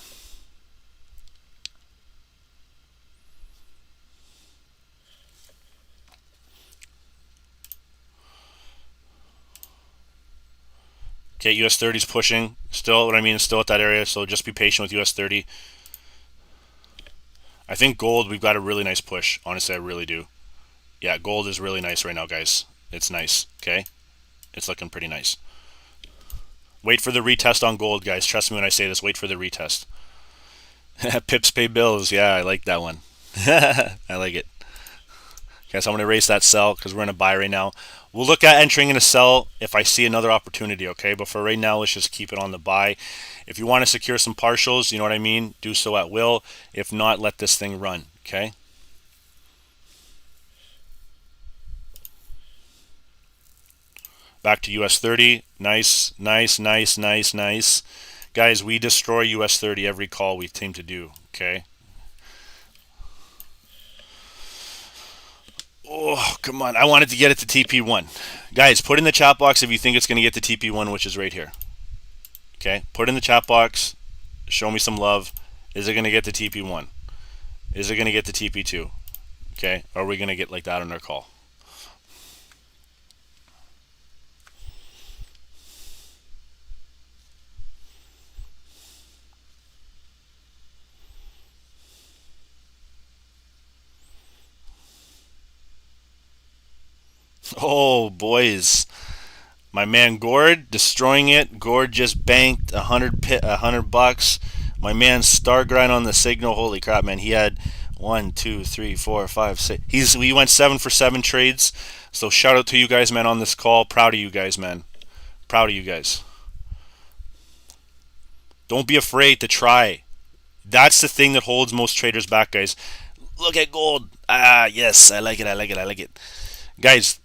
Okay, US30 is pushing. Still, what I mean is still at that area, so just be patient with US30. I think gold, we've got a really nice push. Honestly, I really do. Yeah, gold is really nice right now, guys. It's nice, okay? It's looking pretty nice. Wait for the retest on gold, guys. Trust me when I say this. Wait for the retest. Pips pay bills. Yeah, I like that one. I like it. Okay, so I'm going to erase that sell because we're in a buy right now. We'll look at entering in a sell if I see another opportunity, okay? But for right now, let's just keep it on the buy. If you want to secure some partials, you know what I mean? Do so at will. If not, let this thing run, okay? Back to US30. Nice, nice, nice, nice, nice. Guys, we destroy US30 every call we seem to do, okay? Oh, come on. I wanted to get it to TP1. Guys, put in the chat box if you think it's going to get to TP1, which is right here. Okay? Put in the chat box. Show me some love. Is it going to get to TP1? Is it going to get to TP2? Okay? Or are we going to get like that on our call? Oh, boys. My man Gord destroying it. Gord just banked $100. My man Star Grind on the signal. Holy crap, man! He had 1, 2, 3, 4, 5, 6. He went 7 for 7 trades. So shout out to you guys, man, on this call. Proud of you guys, man. Proud of you guys. Don't be afraid to try. That's the thing that holds most traders back, guys. Look at gold. Ah, yes, I like it. I like it. I like it, guys.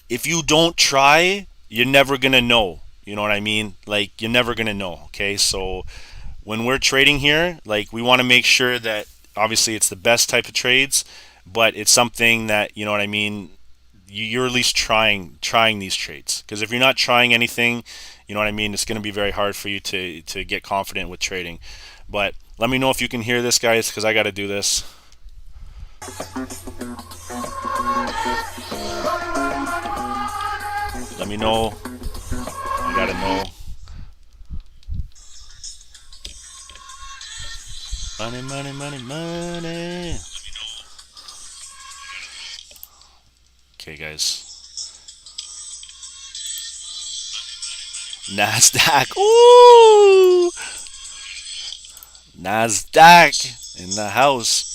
If you don't try, you're never gonna know. You know what I mean? Like, you're never gonna know. Okay, so when we're trading here, like, we want to make sure that obviously it's the best type of trades, but it's something that, you know what I mean, you're at least trying these trades. Because if you're not trying anything, you know what I mean, it's going to be very hard for you to get confident with trading. But let me know if you can hear this, guys, because I got to do this. Let me know. I gotta know. Money, money, money, money. Okay, guys. NASDAQ. Ooh! NASDAQ in the house.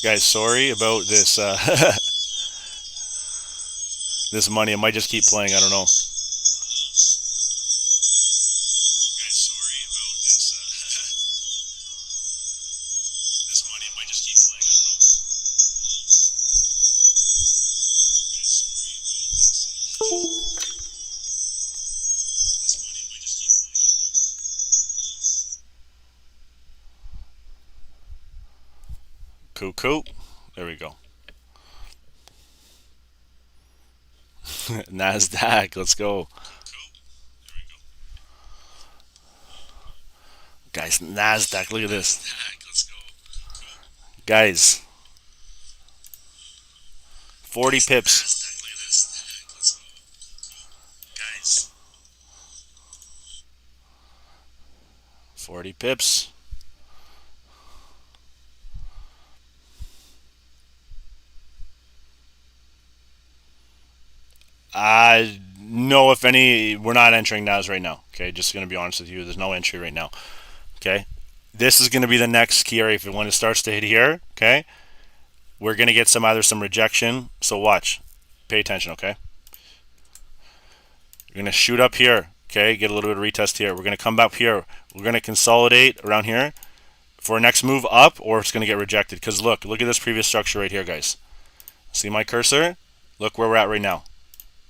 Guys, sorry about this this money. It might just keep playing. I don't know. Cool. There we go. NASDAQ, let's go. Guys, NASDAQ, look at this. Guys, 40 pips. 40 pips. No, if any, we're not entering NAS right now. Okay, just going to be honest with you. There's no entry right now. Okay, this is going to be the next key area. When it starts to hit here, okay, we're going to get either some rejection. So watch, pay attention. Okay, we're going to shoot up here. Okay, get a little bit of retest here. We're going to come back here. We're going to consolidate around here. for a next move up, or it's going to get rejected. Because look at this previous structure right here, guys. See my cursor? Look where we're at right now.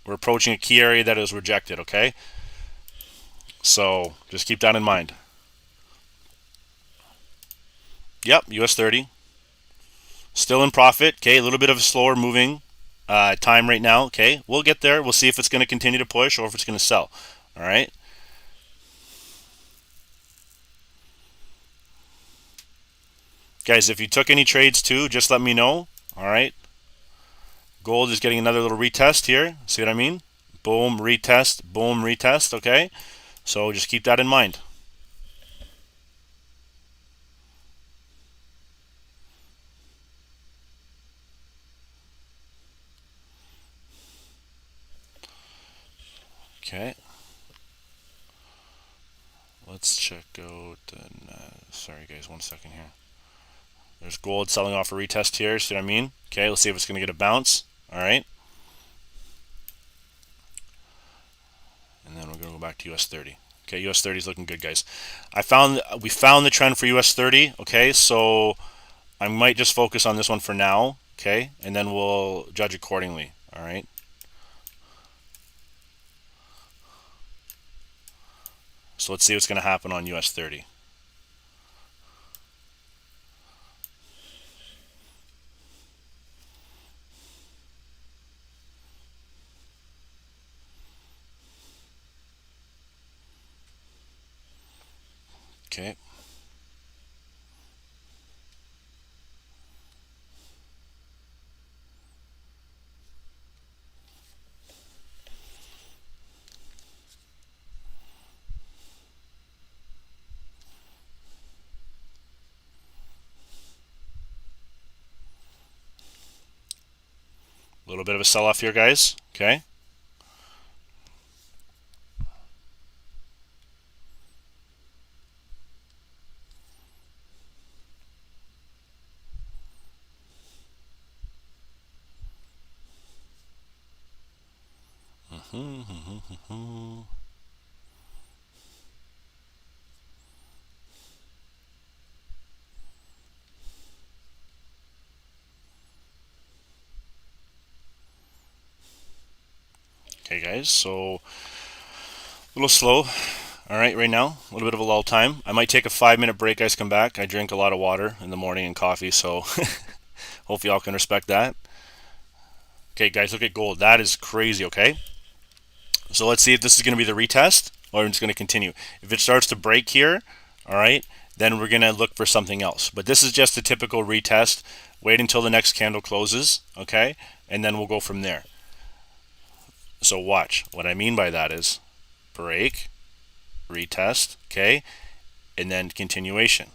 We're approaching a key area that is rejected, okay? So just keep that in mind. Yep, US30. Still in profit, okay? A little bit of a slower moving time right now, okay? We'll get there. We'll see if it's going to continue to push or if it's going to sell, all right? Guys, if you took any trades too, just let me know, all right? Gold is getting another little retest here. See what I mean? Boom, retest, okay? So just keep that in mind. Okay. Let's check out, sorry guys, 1 second here. There's gold selling off a retest here, see what I mean? Okay, let's see if it's going to get a bounce, all right? And then we're going to go back to US30. Okay, US30 is looking good, guys. We found the trend for US30, okay? So I might just focus on this one for now, okay? And then we'll judge accordingly, all right? So let's see what's going to happen on US30. Okay. A little bit of a sell-off here, guys, okay? Okay, guys, so a little slow. All right, right now, a little bit of a lull time. I might take a 5-minute break, guys, come back. I drink a lot of water in the morning and coffee, so hope y'all can respect that. Okay, guys, look at gold. That is crazy, okay? So let's see if this is going to be the retest or it's going to continue. If it starts to break here, all right, then we're going to look for something else. But this is just a typical retest. Wait until the next candle closes, okay? And then we'll go from there. So watch. What I mean by that is break, retest, okay, and then continuation.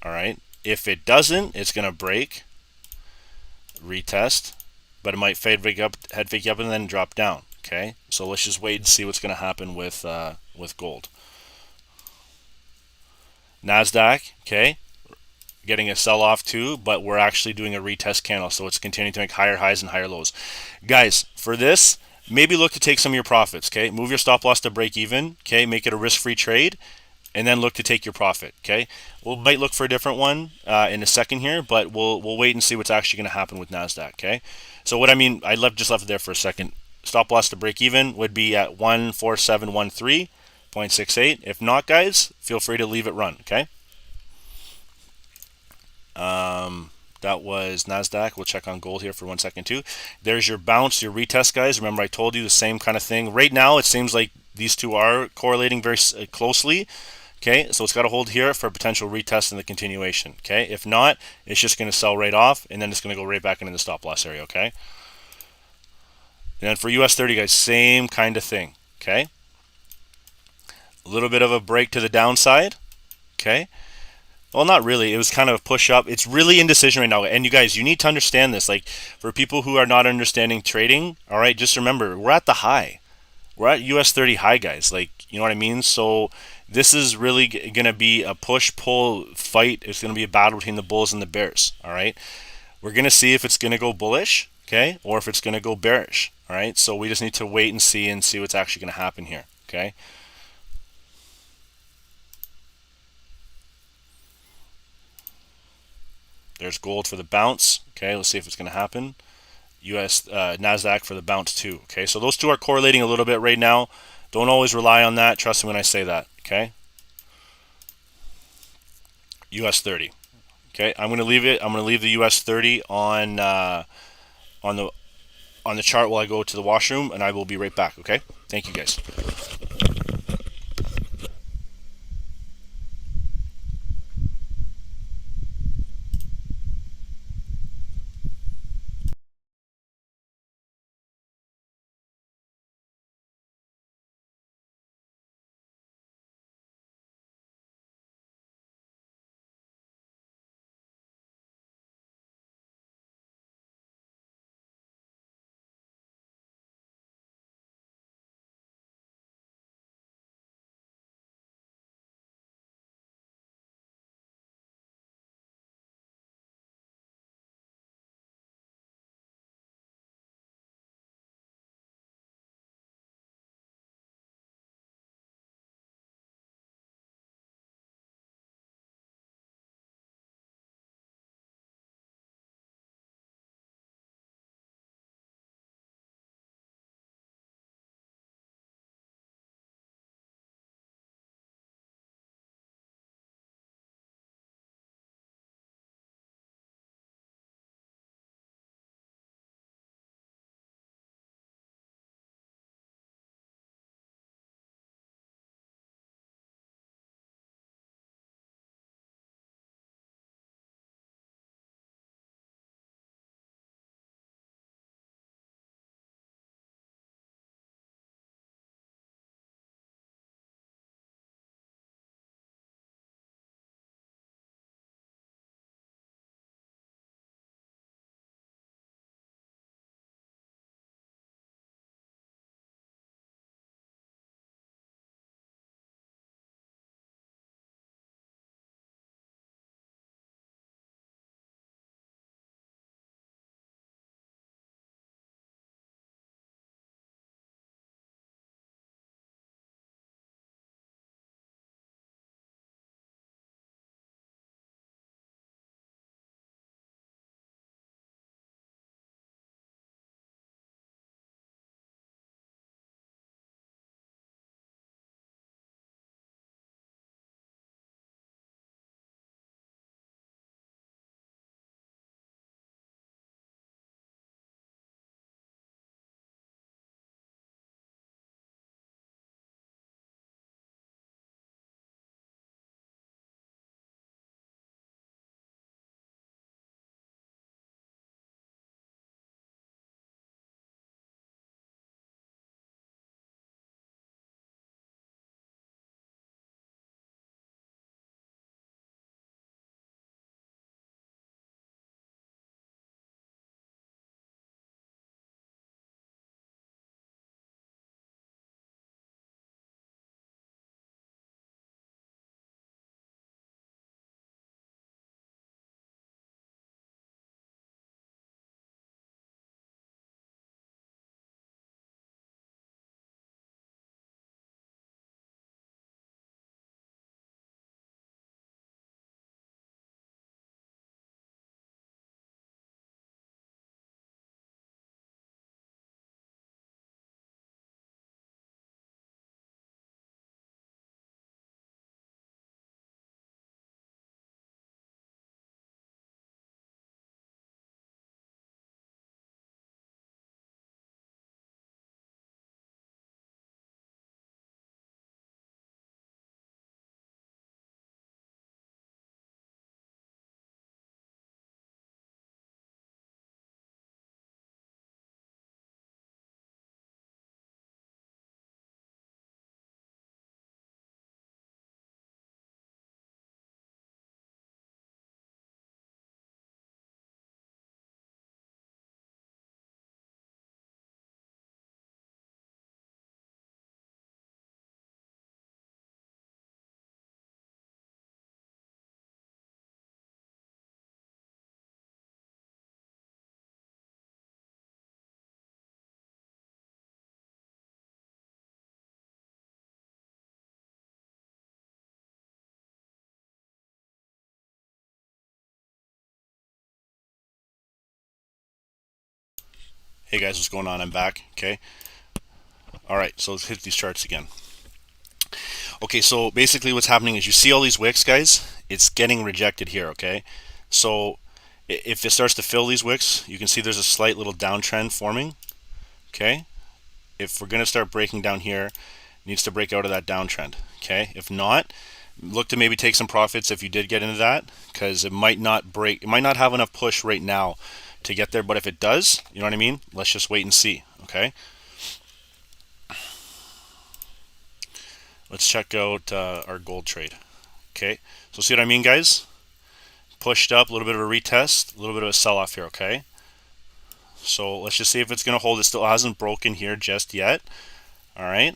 All right. If it doesn't, it's going to break, retest, but it might head fake up, and then drop down. Okay. So let's just wait and see what's going to happen with gold. Nasdaq, okay, getting a sell-off too, but we're actually doing a retest candle, so it's continuing to make higher highs and higher lows. Guys, for this, maybe look to take some of your profits, okay? Move your stop loss to break even, okay? Make it a risk-free trade, and then look to take your profit, okay? We might look for a different one in a second here, but we'll wait and see what's actually going to happen with Nasdaq, okay? So what I mean, just left it there for a second. Stop loss to break even would be at 14713.68. If not, guys, feel free to leave it run, okay? That was Nasdaq. We'll check on gold here for 1 second too. There's your bounce, your retest, guys. Remember I told you the same kind of thing. Right now it seems like these two are correlating very closely. Okay, so it's got to hold here for a potential retest and the continuation. Okay, if not, it's just going to sell right off and then it's going to go right back into the stop loss area. Okay, and then for US30, guys, same kind of thing. Okay, a little bit of a break to the downside. Okay. Well, not really. It was kind of a push up. It's really indecision right now. And you guys, you need to understand this. Like, for people who are not understanding trading, all right, just remember, we're at the high. We're at US30 high, guys. Like, you know what I mean? So this is really going to be a push-pull fight. It's going to be a battle between the bulls and the bears, all right? We're going to see if it's going to go bullish, okay, or if it's going to go bearish, all right? So we just need to wait and see what's actually going to happen here, okay? There's gold for the bounce. Okay, let's see if it's going to happen. NASDAQ for the bounce too. Okay, so those two are correlating a little bit right now. Don't always rely on that. Trust me when I say that. Okay, US30. Okay, I'm going to leave it. I'm going to leave the US30 on the on the chart while I go to the washroom, and I will be right back. Okay, thank you guys. Hey guys, what's going on? I'm back. Okay. All right. So let's hit these charts again. Okay. So basically, what's happening is you see all these wicks, guys. It's getting rejected here. Okay. So if it starts to fill these wicks, you can see there's a slight little downtrend forming. Okay. If we're gonna start breaking down here, it needs to break out of that downtrend. Okay. If not, look to maybe take some profits if you did get into that, because it might not break. It might not have enough push right now to get there. But if it does, you know what I mean. Let's just wait and see. Okay. Let's check out our gold trade. Okay, so see what I mean, guys? Pushed up, a little bit of a retest, a little bit of a sell-off here, okay? So let's just see if it's going to hold. It still hasn't broken here just yet, all right?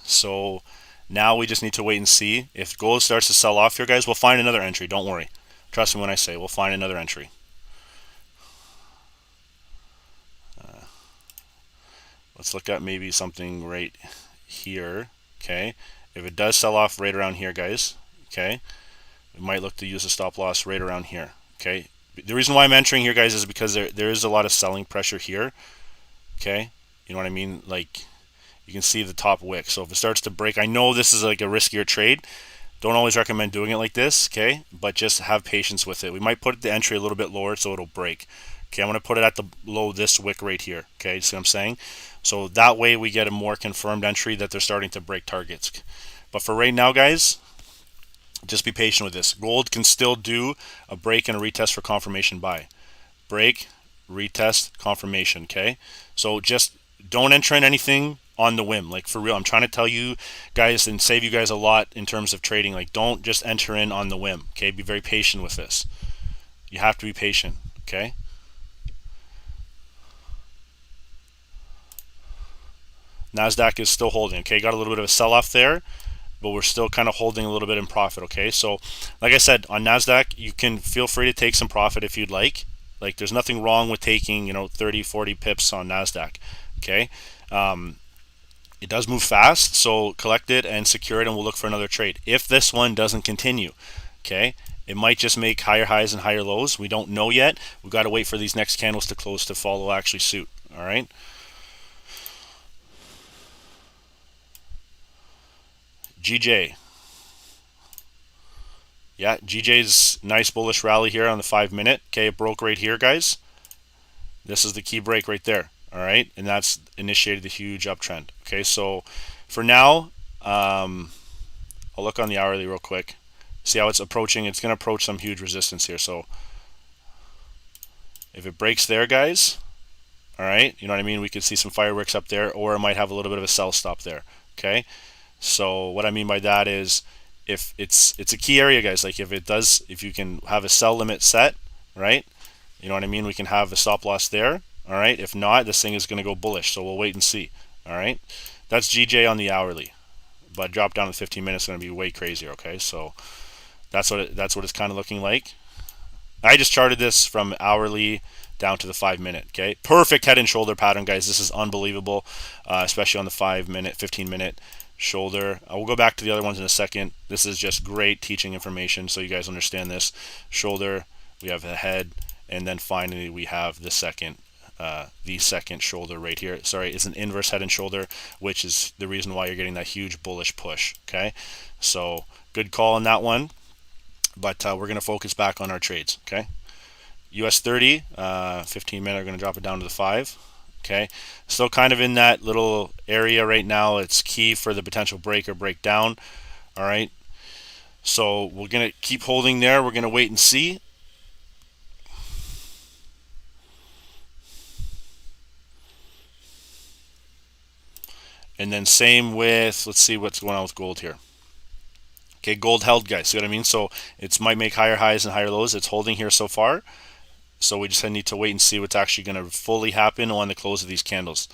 So now we just need to wait and see. If gold starts to sell off here, guys, we'll find another entry. Don't worry. Trust me when I say we'll find another entry. Let's look at maybe something right here, okay? If it does sell off right around here, guys, okay, we might look to use a stop loss right around here. Okay. The reason why I'm entering here, guys, is because there is a lot of selling pressure here. Okay. You know what I mean? Like you can see the top wick. So if it starts to break, I know this is like a riskier trade. Don't always recommend doing it like this. Okay. But just have patience with it. We might put the entry a little bit lower so it'll break. Okay. I'm going to put it at the low this wick right here. Okay. See what I'm saying? So that way we get a more confirmed entry that they're starting to break targets. But for right now, guys, just be patient with this. Gold can still do a break and a retest for confirmation buy. Break, retest, confirmation, okay? So just don't enter in anything on the whim. Like for real, I'm trying to tell you guys and save you guys a lot in terms of trading. Like don't just enter in on the whim, okay? Be very patient with this. You have to be patient, okay? NASDAQ is still holding, okay? Got a little bit of a sell-off there, but we're still kind of holding a little bit in profit, okay? So like I said, on NASDAQ, you can feel free to take some profit if you'd like. Like there's nothing wrong with taking, 30, 40 pips on NASDAQ, okay? It does move fast, so collect it and secure it, and we'll look for another trade. If this one doesn't continue, okay, it might just make higher highs and higher lows. We don't know yet. We've got to wait for these next candles to close to follow actually suit, all right? GJ. Yeah, GJ's nice bullish rally here on the 5-minute. Okay, it broke right here, guys. This is the key break right there. All right, and that's initiated the huge uptrend. Okay, so for now, I'll look on the hourly real quick. See how it's approaching. It's going to approach some huge resistance here. So if it breaks there, guys, all right, you know what I mean? We could see some fireworks up there, or it might have a little bit of a sell stop there. Okay, so what I mean by that is if it's a key area, guys. Like if you can have a sell limit set, right? You know what I mean? We can have a stop loss there. All right. If not, this thing is going to go bullish. So we'll wait and see. All right. That's GJ on the hourly, but drop down to 15 minutes is going to be way crazier. Okay. So that's what it's kind of looking like. I just charted this from hourly down to the 5-minute. Okay. Perfect head and shoulder pattern, guys. This is unbelievable, especially on the 5-minute, 15-minute shoulder. We'll go back to the other ones in a second. This is just great teaching information so you guys understand this. Shoulder, we have the head, and then finally we have the second shoulder right here. Sorry, it's an inverse head and shoulder, which is the reason why you're getting that huge bullish push. Okay, so good call on that one, but we're going to focus back on our trades. Okay, US30 15-minute, we're going to drop it down to the 5. Okay, still kind of in that little area right now. It's key for the potential break or breakdown. All right, so we're going to keep holding there. We're going to wait and see. And then same with, let's see what's going on with gold here. Okay, gold held, guys. See what I mean? So it might make higher highs and higher lows. It's holding here so far. So we just need to wait and see what's actually going to fully happen on the close of these candles.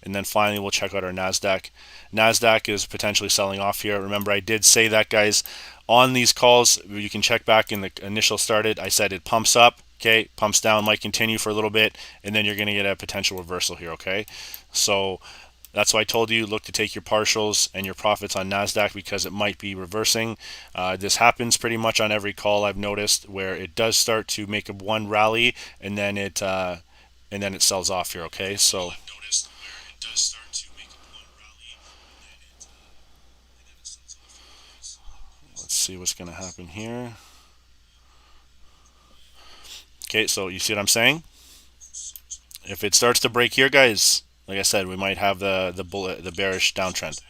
And then finally, we'll check out our NASDAQ. NASDAQ is potentially selling off here. Remember, I did say that, guys, on these calls. You can check back in the initial started. I said it pumps up, okay, pumps down, might continue for a little bit, and then you're going to get a potential reversal here, okay? So that's why I told you, look to take your partials and your profits on NASDAQ because it might be reversing. This happens pretty much on every call I've noticed where it does start to make one rally and then it and then it sells off here. Okay, so let's see what's going to happen here. Okay, so you see what I'm saying? If it starts to break here, guys, like I said, we might have the bearish downtrend.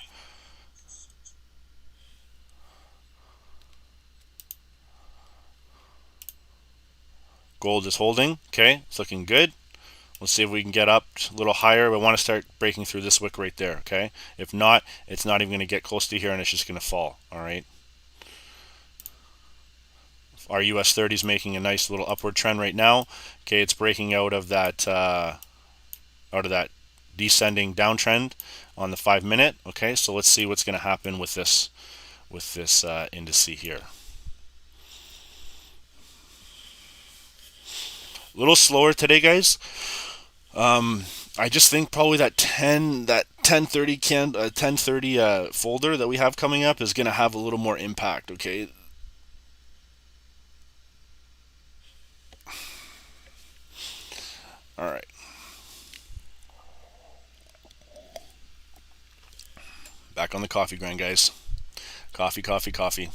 Gold is holding. Okay, it's looking good. Let's see if we can get up a little higher. We want to start breaking through this wick right there. Okay, if not, it's not even going to get close to here, and it's just going to fall. All right. Our US30 is making a nice little upward trend right now. Okay, it's breaking out of that descending downtrend on the 5-minute. Okay, so let's see what's going to happen with this index here. A little slower today, guys. I just think probably that 1030 folder that we have coming up is going to have a little more impact. Okay. All right. Back on the coffee grind, guys. Coffee, coffee, coffee.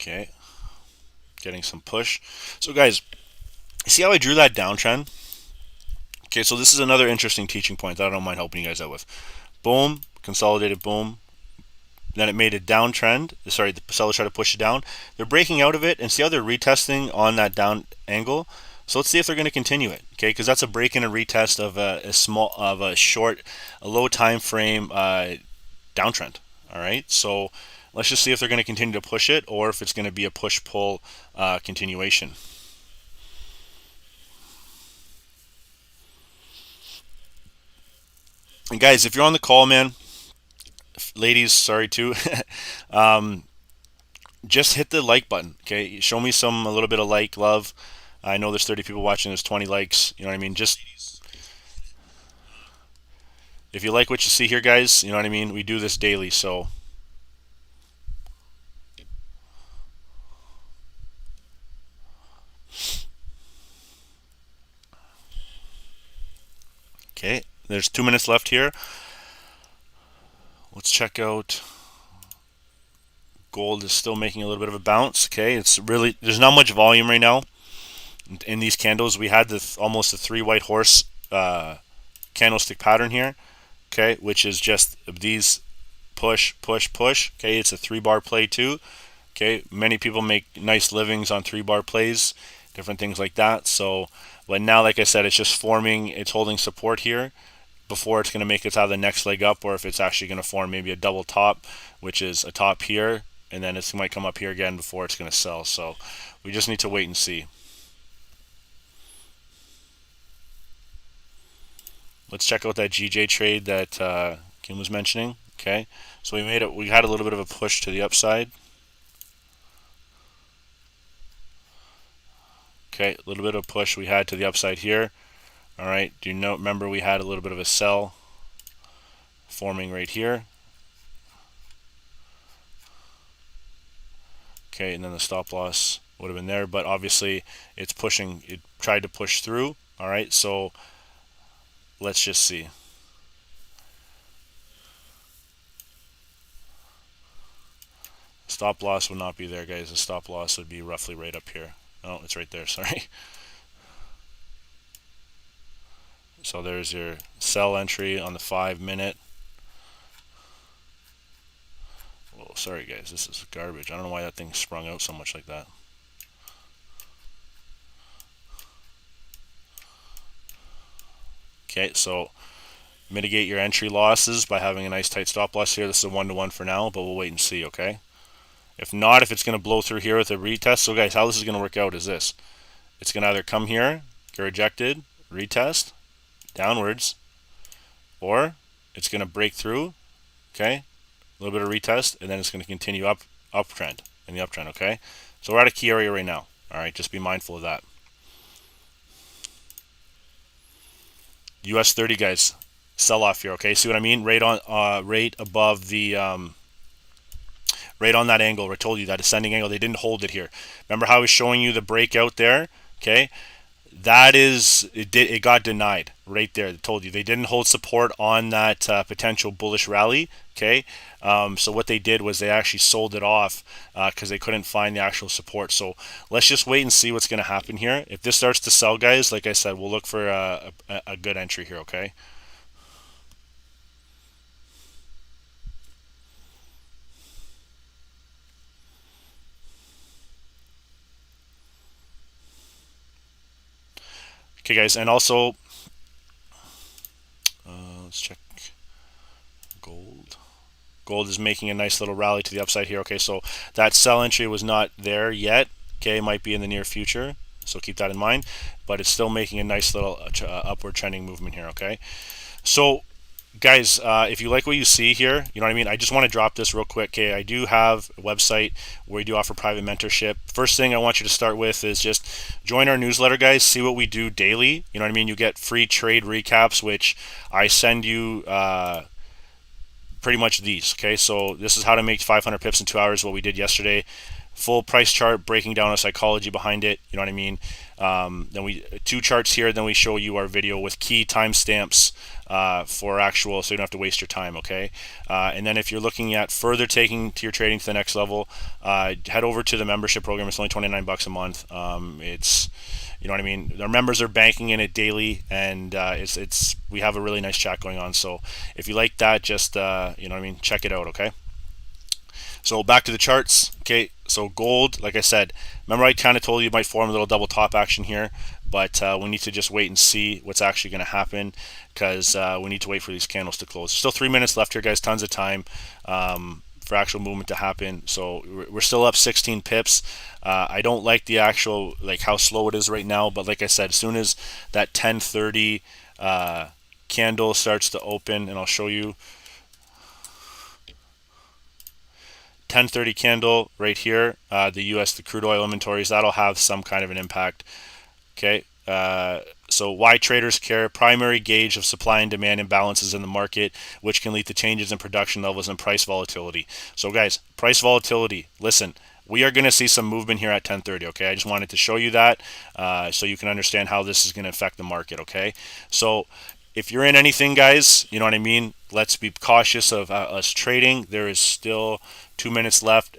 Okay. Getting some push. So, guys, see how I drew that downtrend? Okay, so this is another interesting teaching point that I don't mind helping you guys out with. Boom, consolidated, boom. Then it made a downtrend. Sorry, the sellers try to push it down. They're breaking out of it, and see how they're retesting on that down angle. So let's see if they're going to continue it. Okay, because that's a break and a retest of a low time frame downtrend. All right, so let's just see if they're going to continue to push it, or if it's going to be a push pull continuation. And guys, if you're on the call, man, ladies, sorry too. Just hit the like button. Okay, show me a little bit of love. I know there's 30 people watching. There's 20 likes. You know what I mean? Just if you like what you see here, guys, you know what I mean. We do this daily, so. Okay, there's 2 minutes left here. Let's check out. Gold is still making a little bit of a bounce. Okay, there's not much volume right now in these candles. We had almost a 3 white horse candlestick pattern here. Okay, which is just these push, push, push. Okay, it's a 3-bar play too. Okay, many people make nice livings on 3-bar plays, different things like that. So, but now, like I said, it's just forming. It's holding support here before it's going to make it out of the next leg up, or if it's actually going to form maybe a double top, which is a top here, and then it might come up here again before it's going to sell. So we just need to wait and see. Let's check out that GJ trade that Kim was mentioning. Okay, so we had a little bit of a push to the upside. Okay, a little bit of push we had to the upside here. All right, remember we had a little bit of a sell forming right here. Okay, and then the stop loss would have been there, but obviously it tried to push through. All right, so let's just see. Stop loss would not be there, guys. The stop loss would be roughly right up here. Oh, it's right there, sorry. So there's your sell entry on the 5-minute. Oh, sorry guys, this is garbage. I don't know why that thing sprung out so much like that. Okay, so mitigate your entry losses by having a nice tight stop loss here. This is a 1-to-1 for now, but we'll wait and see, okay? If not, if it's going to blow through here with a retest, so guys, how this is going to work out is this. It's going to either come here, get rejected, retest, downwards, or it's going to break through, okay? A little bit of retest, and then it's going to continue uptrend, in the uptrend, okay? So we're at a key area right now, all right? Just be mindful of that. US30, guys. sell off here. Okay, see what I mean? Right on, right above the, right on that angle. I told you that ascending angle. They didn't hold it here. Remember how I was showing you the breakout there? Okay, that is, it got denied right there. I told you they didn't hold support on that potential bullish rally. Okay, so what they did was they actually sold it off because they couldn't find the actual support. So let's just wait and see what's going to happen here. If this starts to sell, guys, like I said, we'll look for a good entry here. Okay. Okay, guys, and also let's check gold. Gold is making a nice little rally to the upside here. Okay, so that sell entry was not there yet. Okay, might be in the near future, so keep that in mind. But it's still making a nice little upward trending movement here. Okay, so guys, if you like what you see here, you know what I mean, I just want to drop this real quick. Okay, I do have a website where we do offer private mentorship. First thing I want you to start with is just join our newsletter, guys. See what we do daily. You know what I mean? You get free trade recaps, which I send you pretty much these. Okay, so this is how to make 500 pips in 2 hours, what we did yesterday. Full price chart breaking down the psychology behind it. You know what I mean? Then we two charts here. Then we show you our video with key timestamps for actual, so you don't have to waste your time. Okay, and then if you're looking at further taking to your trading to the next level, head over to the membership program. It's only $29 a month. It's, you know what I mean, our members are banking in it daily, and it's we have a really nice chat going on. So if you like that, just you know what I mean, check it out. Okay. So back to the charts. Okay, so gold, like I said, remember I kind of told you it might form a little double top action here, but we need to just wait and see what's actually going to happen, because we need to wait for these candles to close. There's still 3 minutes left here, guys. Tons of time for actual movement to happen. So we're still up 16 pips. I don't like the actual, like how slow it is right now, but like I said, as soon as that 10:30 candle starts to open, and I'll show you 10:30 candle right here, the crude oil inventories, that'll have some kind of an impact. Okay, so why traders care: primary gauge of supply and demand imbalances in the market, which can lead to changes in production levels and price volatility. So guys, price volatility, listen, we are going to see some movement here at 10:30. Okay, I just wanted to show you that so you can understand how this is going to affect the market. Okay, so if you're in anything, guys, you know what I mean, let's be cautious of us trading. There is still 2 minutes left,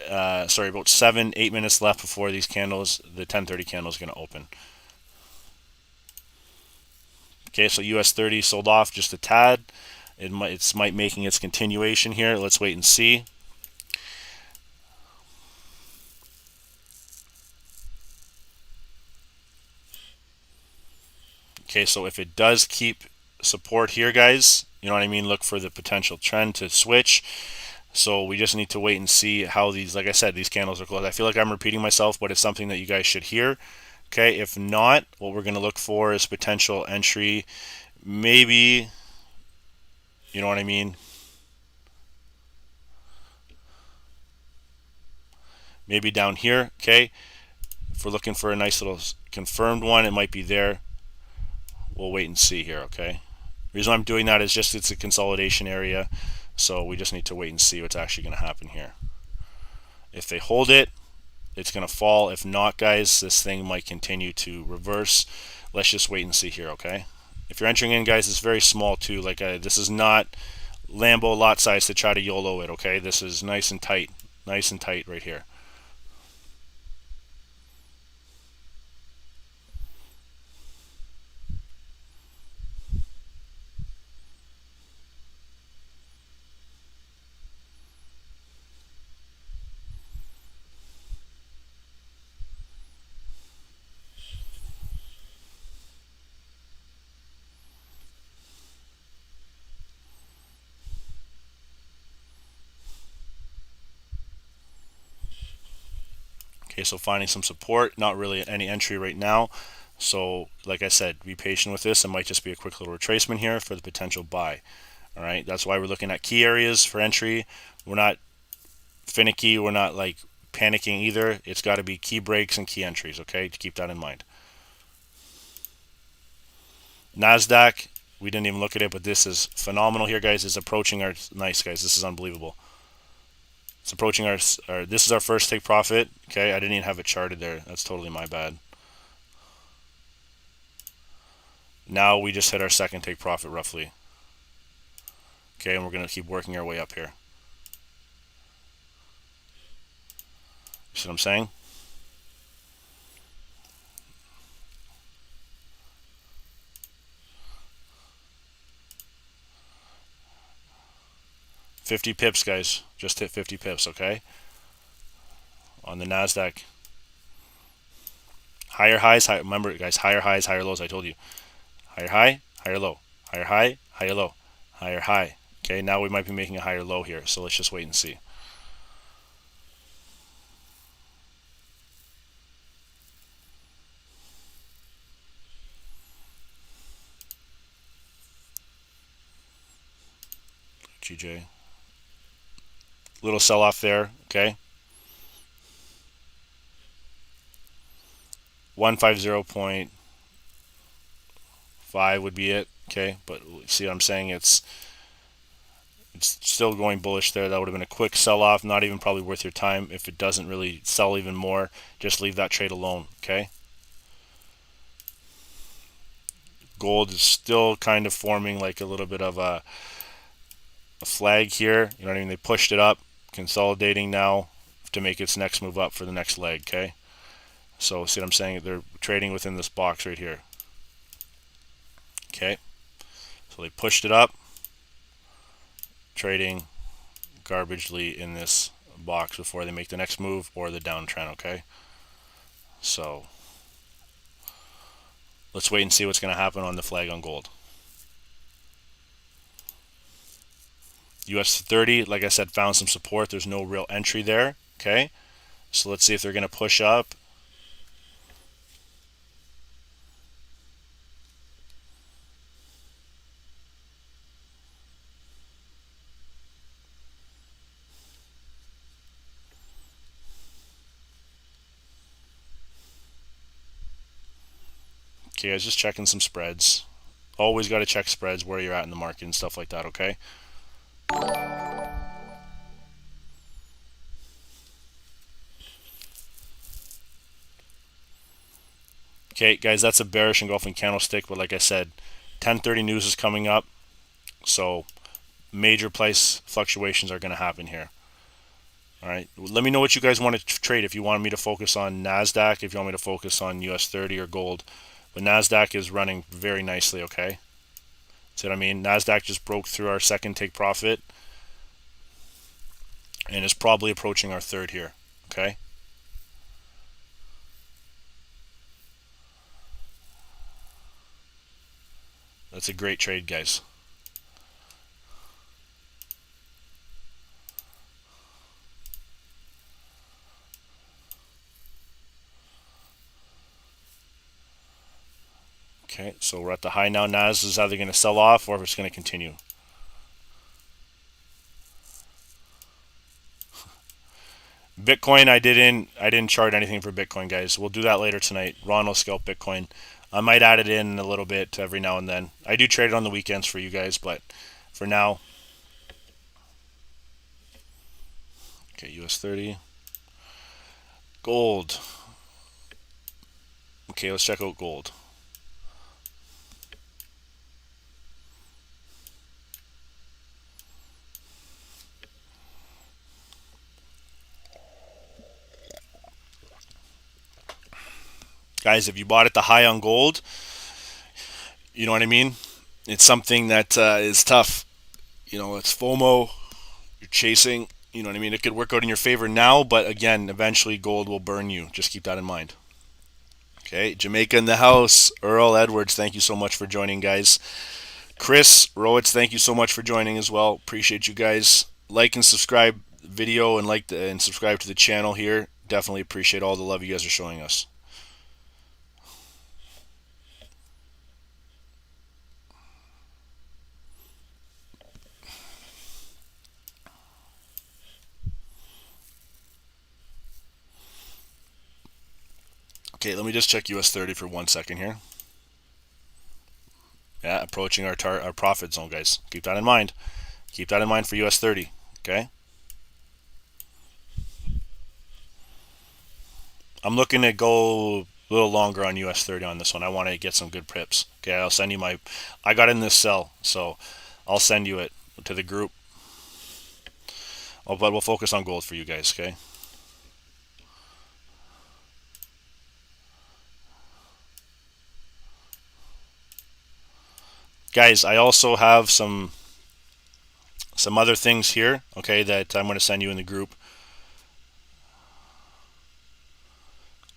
sorry, about 7-8 minutes left before these candles, the 10:30 candle is going to open. Okay, so US30 sold off just a tad. It's might making its continuation here. Let's wait and see. Okay, so if it does keep support here, guys, you know what I mean, look for the potential trend to switch. So we just need to wait and see how these, like I said, these candles are closed. I feel like I'm repeating myself, but it's something that you guys should hear. Okay, if not, what we're going to look for is potential entry, maybe, you know what I mean, maybe down here. Okay, if we're looking for a nice little confirmed one, it might be there. We'll wait and see here. Okay, the reason I'm doing that is just it's a consolidation area, so we just need to wait and see what's actually going to happen here. If they hold it, it's going to fall. If not, guys, this thing might continue to reverse. Let's just wait and see here. Okay, if you're entering in, guys, it's very small too. Like this is not Lambo lot size to try to YOLO it. Okay, this is nice and tight right here. Okay, so finding some support, not really any entry right now. So like I said, be patient with this. It might just be a quick little retracement here for the potential buy. All right, that's why we're looking at key areas for entry. We're not finicky. We're not like panicking either. It's got to be key breaks and key entries. Okay, to keep that in mind. NASDAQ, We didn't even look at it, but this is phenomenal here, guys. It's approaching our, nice, guys. This is unbelievable. It's approaching our, this is our first take profit. Okay, I didn't even have it charted there. That's totally my bad. Now we just hit our second take profit roughly. Okay, and we're going to keep working our way up here. You see what I'm saying? $50 pips, guys. Just hit 50 pips, okay? On the NASDAQ. Higher highs, remember, guys, higher highs, higher lows, I told you. Higher high, higher low. Higher high, higher low. Higher high. Okay, now we might be making a higher low here, so let's just wait and see. GJ. Little sell off there, okay? 150.5 would be it, okay? But see what I'm saying? It's still going bullish there. That would have been a quick sell off, not even probably worth your time. If it doesn't really sell even more, just leave that trade alone, okay? Gold is still kind of forming like a little bit of a flag here. You know what I mean? They pushed it up, consolidating now to make its next move up for the next leg, okay? So see what I'm saying? They're trading within this box right here. Okay? So they pushed it up, trading garbagely in this box before they make the next move or the downtrend, okay? So let's wait and see what's going to happen on the flag on gold. US30, like I said, found some support. There's no real entry there, okay? So let's see if they're going to push up. Okay, guys, just checking some spreads. Always got to check spreads, where you're at in the market and stuff like that, okay? Okay, guys, that's a bearish engulfing candlestick, but like I said, 10:30 news is coming up, so major price fluctuations are going to happen here. All right, let me know what you guys want to trade. If you want me to focus on NASDAQ, if you want me to focus on US30 or gold. But NASDAQ is running very nicely, okay? See what I mean? NASDAQ just broke through our second take profit and is probably approaching our third here, okay? That's a great trade, guys. Okay, so we're at the high now. NAS is either going to sell off or if it's going to continue. Bitcoin, I didn't chart anything for Bitcoin, guys. We'll do that later tonight. Ron will scalp Bitcoin. I might add it in a little bit every now and then. I do trade it on the weekends for you guys, but for now, okay, US30, gold. Okay, let's check out gold. Guys, if you bought at the high on gold, you know what I mean? It's something that is tough. You know, it's FOMO. You're chasing. You know what I mean? It could work out in your favor now, but again, eventually gold will burn you. Just keep that in mind. Okay, Jamaica in the house. Earl Edwards, thank you so much for joining, guys. Chris Rowitz, thank you so much for joining as well. Appreciate you guys. Like and subscribe the video and and subscribe to the channel here. Definitely appreciate all the love you guys are showing us. Okay, let me just check US30 for 1 second here. Yeah, approaching our profit zone, guys. Keep that in mind. Keep that in mind for US30. Okay. I'm looking to go a little longer on US30 on this one. I want to get some good pips. Okay, I'll send you my. I got in this sell, so I'll send you it to the group. Oh, but we'll focus on gold for you guys. Okay. Guys, I also have some other things here, okay, that I'm going to send you in the group.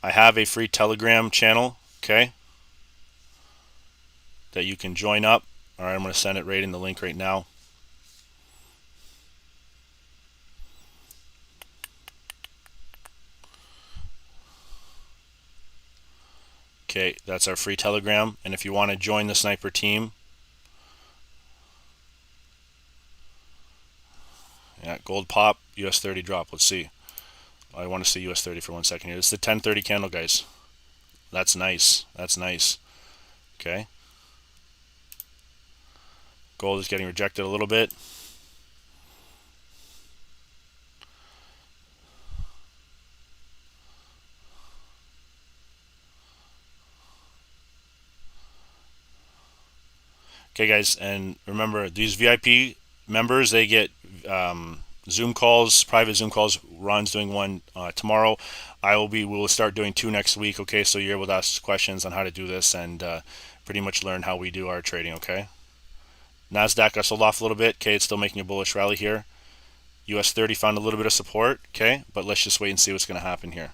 I have a free Telegram channel, okay, that you can join up. All right, I'm going to send it right in the link right now. Okay, that's our free Telegram. And if you want to join the sniper team, yeah, gold pop, US30 drop. Let's see. I want to see US30 for 1 second here. It's the 1030 candle, guys. That's nice. That's nice. Okay. Gold is getting rejected a little bit. Okay, guys, and remember, these VIP members, they get Zoom calls, private Zoom calls. Ron's doing one tomorrow. We will start doing 2 next week. Okay, so you're able to ask questions on how to do this and pretty much learn how we do our trading. Okay. Nasdaq got sold off a little bit. Okay, it's still making a bullish rally here. US30 found a little bit of support. Okay, but let's just wait and see what's going to happen here.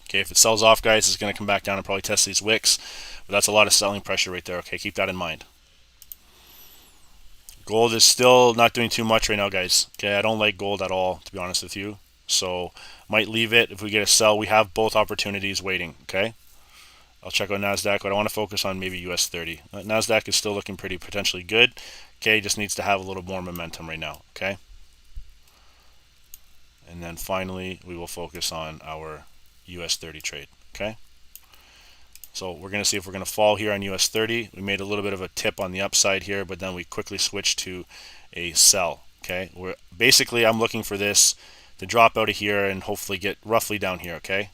Okay, if it sells off, guys, it's going to come back down and probably test these wicks. But that's a lot of selling pressure right there. Okay, keep that in mind. Gold is still not doing too much right now, guys. Okay, I don't like gold at all, to be honest with you. So, might leave it. If we get a sell, we have both opportunities waiting. Okay, I'll check on Nasdaq, but I want to focus on maybe US30. Nasdaq is still looking pretty potentially good. Okay, just needs to have a little more momentum right now. Okay, and then finally, we will focus on our US30 trade. Okay. So we're going to see if we're going to fall here on US30. We made a little bit of a tip on the upside here, but then we quickly switched to a sell. Okay, basically I'm looking for this to drop out of here and hopefully get roughly down here. Okay.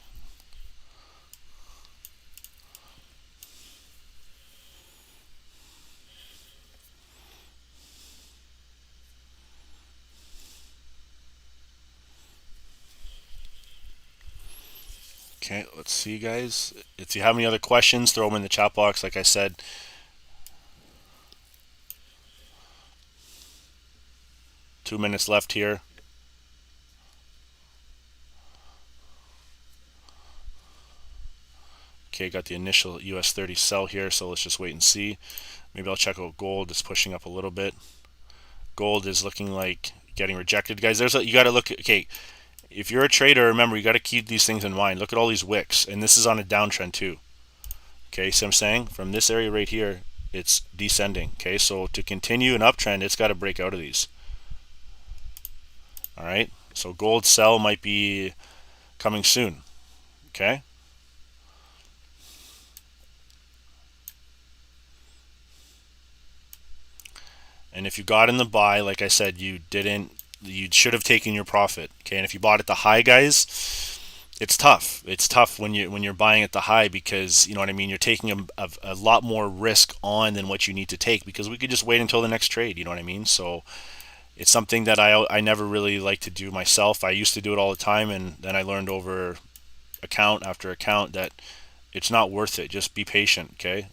Okay, let's see, guys. If you have any other questions, throw them in the chat box. Like I said, 2 minutes left here. Okay, got the initial US30 sell here, so let's just wait and see. Maybe I'll check out gold. It's pushing up a little bit. Gold is looking like getting rejected, guys. You got to look. Okay, if you're a trader, remember you got to keep these things in mind. Look at all these wicks, and this is on a downtrend too. Okay, so I'm saying from this area right here, it's descending. Okay, so to continue an uptrend, it's got to break out of these. All right, so gold sell might be coming soon. Okay. And if you got in the buy, like I said, you should have taken your profit. Okay, and if you bought at the high, guys, it's tough. It's tough when you're buying at the high because you know what I mean. You're taking a lot more risk on than what you need to take because we could just wait until the next trade. You know what I mean? So it's something that I never really like to do myself. I used to do it all the time, and then I learned over account after account that it's not worth it. Just be patient. Okay.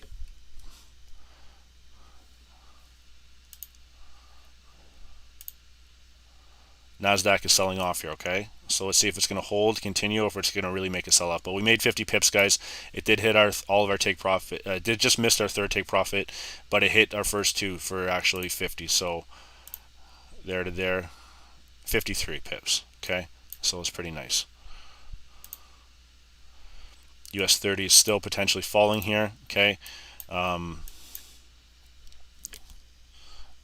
Nasdaq is selling off here, okay? So let's see if it's going to hold, continue, or if it's going to really make a sell off. But we made 50 pips, guys. It did hit all of our take profit. It did just miss our third take profit, but it hit our first two for actually 50. So there to there, 53 pips, okay? So it's pretty nice. US30 is still potentially falling here, okay?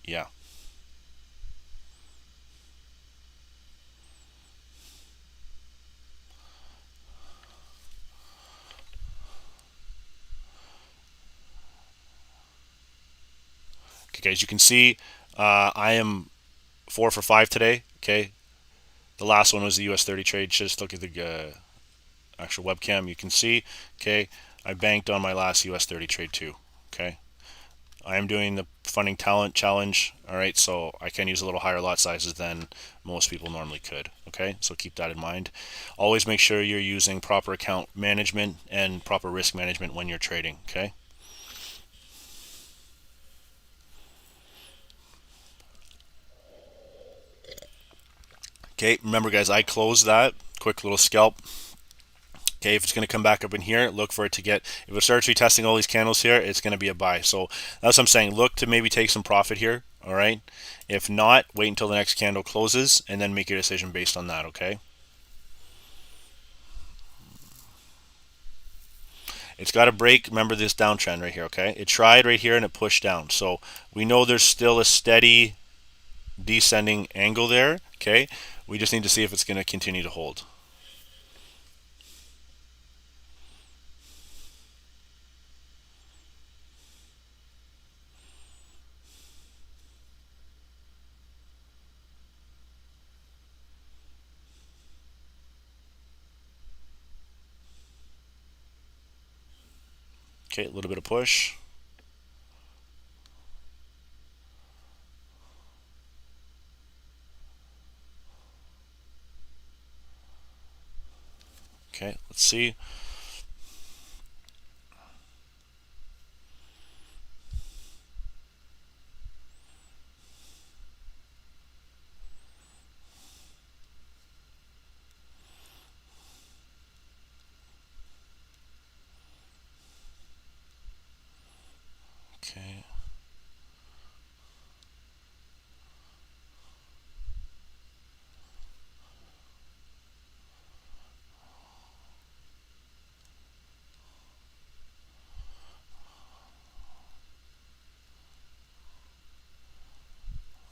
Yeah. Okay, as you can see, I am 4 for 5 today. Okay, the last one was the US30 trade. Just look at the actual webcam. You can see, okay, I banked on my last US30 trade too. Okay, I am doing the funding talent challenge. All right, so I can use a little higher lot sizes than most people normally could. Okay, so keep that in mind. Always make sure you're using proper account management and proper risk management when you're trading. Okay. Okay, remember guys, I closed that. Quick little scalp. Okay, if it's going to come back up in here, look for it to get, if it starts retesting all these candles here, it's going to be a buy. So that's what I'm saying. Look to maybe take some profit here. All right. If not, wait until the next candle closes and then make your decision based on that. Okay. It's got to break. Remember this downtrend right here. Okay. It tried right here and it pushed down. So we know there's still a steady descending angle there. Okay. We just need to see if it's going to continue to hold. Okay, a little bit of push. Okay, let's see. Okay.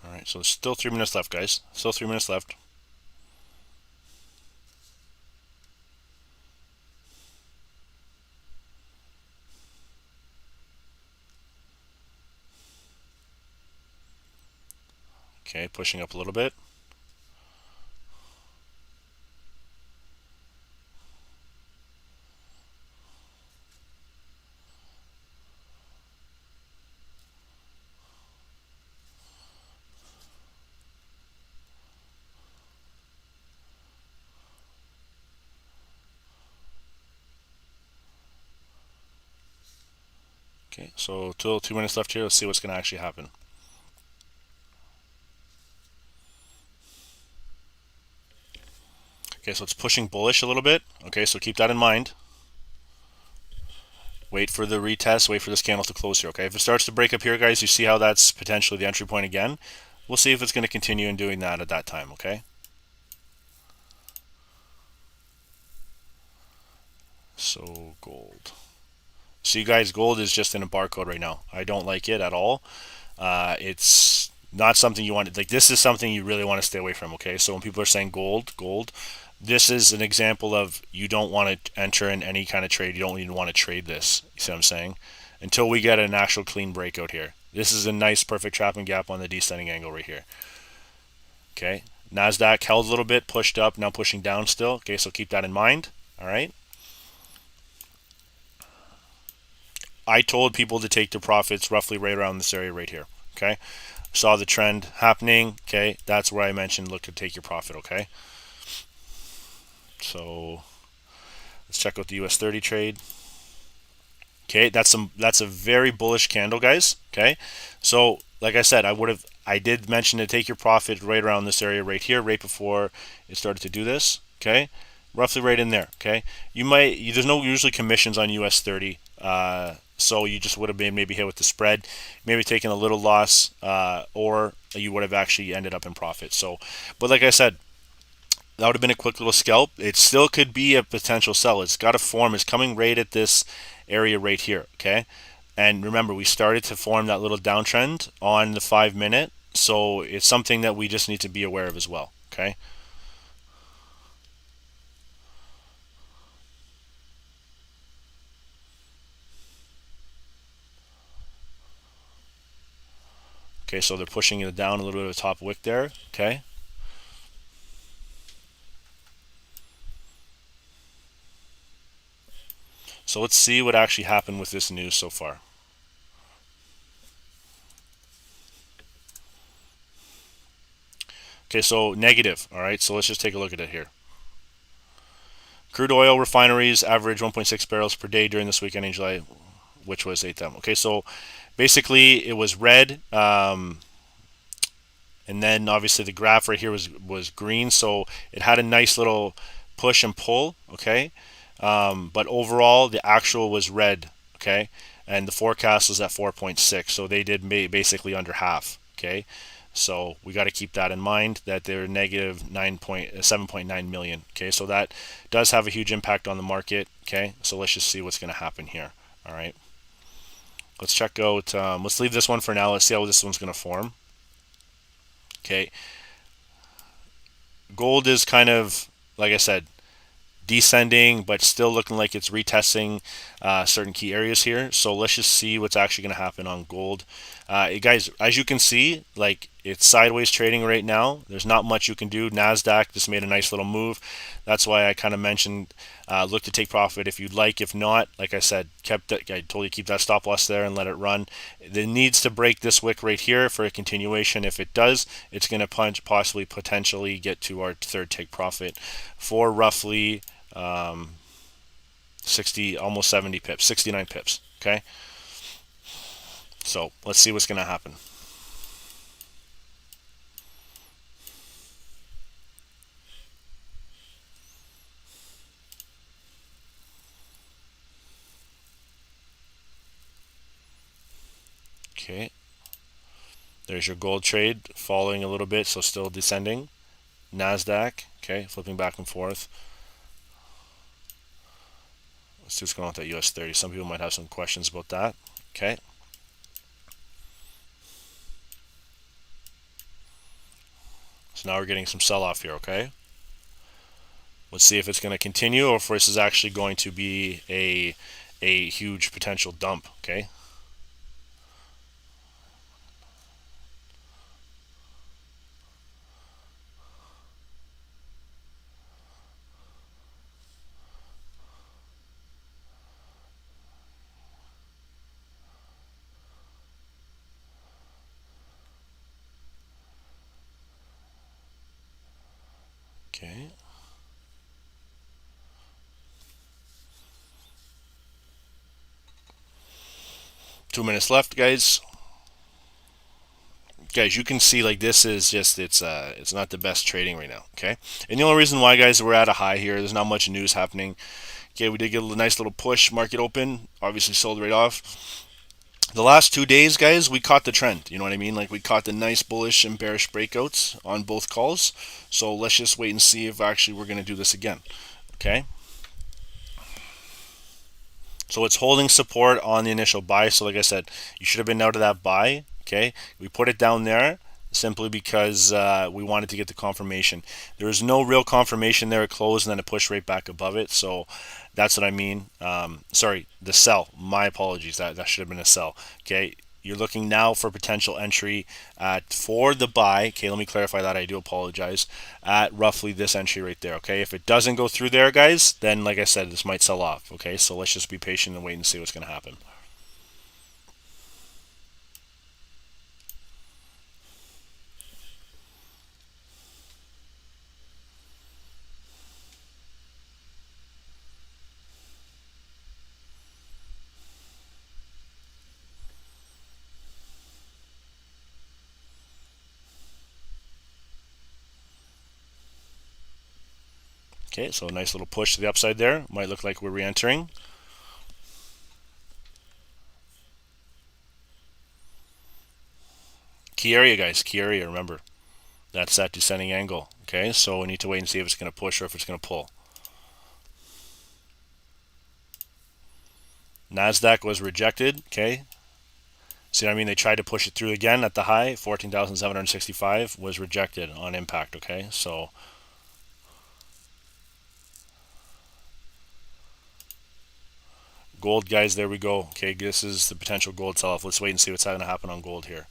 All right, so there's still 3 minutes left, guys. Still 3 minutes left. Okay, pushing up a little bit. Okay, so still 2 minutes left here. Let's see what's going to actually happen. Okay, so it's pushing bullish a little bit. Okay, so keep that in mind. Wait for the retest. Wait for this candle to close here. Okay, if it starts to break up here, guys, you see how that's potentially the entry point again. We'll see if it's going to continue in doing that at that time. Okay. So gold. See, guys, gold is just in a barcode right now. I don't like it at all. It's not something you want. Like, this is something you really want to stay away from. Okay, so when people are saying gold, gold, this is an example of you don't want to enter in any kind of trade. You don't even want to trade this. You see what I'm saying? Until we get an actual clean breakout here. This is a nice, perfect trapping gap on the descending angle right here. Okay, Nasdaq held a little bit, pushed up, now pushing down still. Okay, so keep that in mind. All right. I told people to take their profits roughly right around this area right here. Okay, saw the trend happening. Okay, that's where I mentioned look to take your profit. Okay, so let's check out the US30 trade. Okay, that's a very bullish candle, guys. Okay, so like I said, I did mention to take your profit right around this area right here, right before it started to do this. Okay, roughly right in there. Okay, there's no usually commissions on US30. So you just would have been maybe hit with the spread, maybe taken a little loss, or you would have actually ended up in profit. So, but like I said, that would have been a quick little scalp. It still could be a potential sell. It's got to form. It's coming right at this area right here. Okay, and remember we started to form that little downtrend on the 5 minute. So it's something that we just need to be aware of as well. Okay. Okay, so they're pushing it down a little bit of the top wick there. Okay. So let's see what actually happened with this news so far. Okay, so negative. All right, so let's just take a look at it here. Crude oil refineries average 1.6 barrels per day during this weekend in July, which was 8th. Okay, so basically it was red, and then obviously the graph right here was green, so it had a nice little push and pull. Okay, but overall the actual was red. Okay, and the forecast was at 4.6, so they did basically under half. Okay, so we got to keep that in mind that they're negative 7.9 million. Okay, so that does have a huge impact on the market. Okay, so let's just see what's going to happen here. All right, let's check out. Let's leave this one for now. Let's see how this one's going to form. Okay, gold is kind of, like I said, descending, but still looking like it's retesting certain key areas here. So let's just see what's actually going to happen on gold. Guys, as you can see, like it's sideways trading right now. There's not much you can do. NASDAQ just made a nice little move. That's why I kind of mentioned look to take profit if you'd like. If not, like I said, I told you keep that stop loss there and let it run. It needs to break this wick right here for a continuation. If it does, it's going to potentially get to our third take profit for roughly 60, almost 70 pips, 69 pips. Okay, so let's see what's going to happen. Okay, there's your gold trade falling a little bit, so still descending. NASDAQ, okay, flipping back and forth. Let's see what's going on with that US30. Some people might have some questions about that. Okay. So now we're getting some sell-off here, okay? Let's see if it's going to continue or if this is actually going to be a huge potential dump, okay? Okay. Two minutes left, guys. Guys, you can see like this is just it's not the best trading right now, okay? And the only reason why, guys, we're at a high here, there's not much news happening. Okay, we did get a nice little push, market open, obviously sold right off. The last 2 days, guys, we caught the trend. You know what I mean? Like we caught the nice bullish and bearish breakouts on both calls. So let's just wait and see if actually we're going to do this again. Okay. So it's holding support on the initial buy. So like I said, you should have been out of that buy. Okay. We put it down there simply because we wanted to get the confirmation. There was no real confirmation there. It closed and then it pushed right back above it. So that's what I mean. Sorry, the sell. My apologies. That should have been a sell. Okay. You're looking now for potential entry for the buy. Okay, let me clarify that. I do apologize. At roughly this entry right there. Okay, if it doesn't go through there, guys, then like I said, this might sell off. Okay, so let's just be patient and wait and see what's going to happen. Okay, so a nice little push to the upside there. Might look like we're re-entering. Key area, guys. Key area, remember. That's that descending angle. Okay, so we need to wait and see if it's going to push or if it's going to pull. NASDAQ was rejected. Okay. See what I mean? They tried to push it through again at the high. 14,765 was rejected on impact. Okay, so gold, guys, there we go. Okay, this is the potential gold sell-off. Let's wait and see what's going to happen on gold here.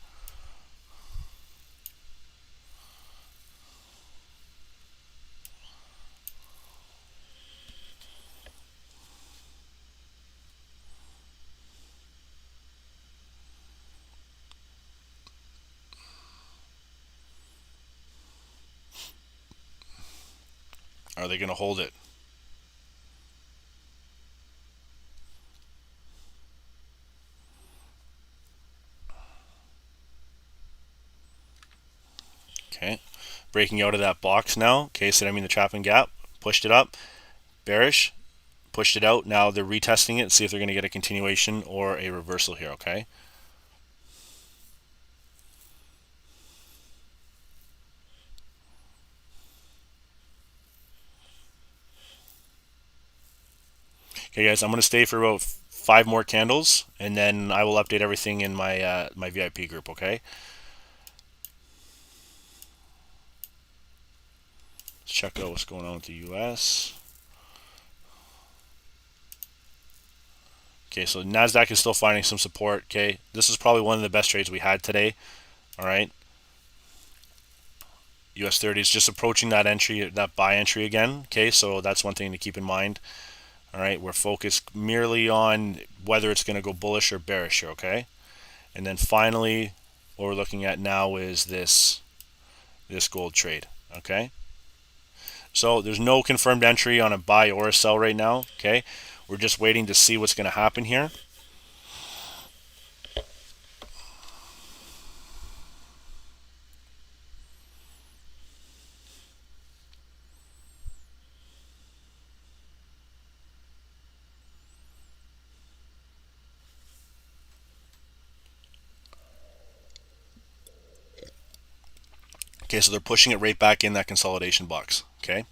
Are they going to hold it? Okay, breaking out of that box now. Okay, so I mean the trapping gap, pushed it up, bearish, pushed it out. Now they're retesting it, see if they're going to get a continuation or a reversal here. Okay. Okay, guys, I'm going to stay for about 5 more candles, and then I will update everything in my my VIP group. Okay. Let's check out what's going on with the US. Okay, so NASDAQ is still finding some support. Okay, this is probably one of the best trades we had today. All right. US30 is just approaching that entry, that buy entry again. Okay, so that's one thing to keep in mind. All right, we're focused merely on whether it's going to go bullish or bearish here, okay? And then finally, what we're looking at now is this gold trade, okay? So there's no confirmed entry on a buy or a sell right now, okay? We're just waiting to see what's going to happen here. Okay, so they're pushing it right back in that consolidation box, okay?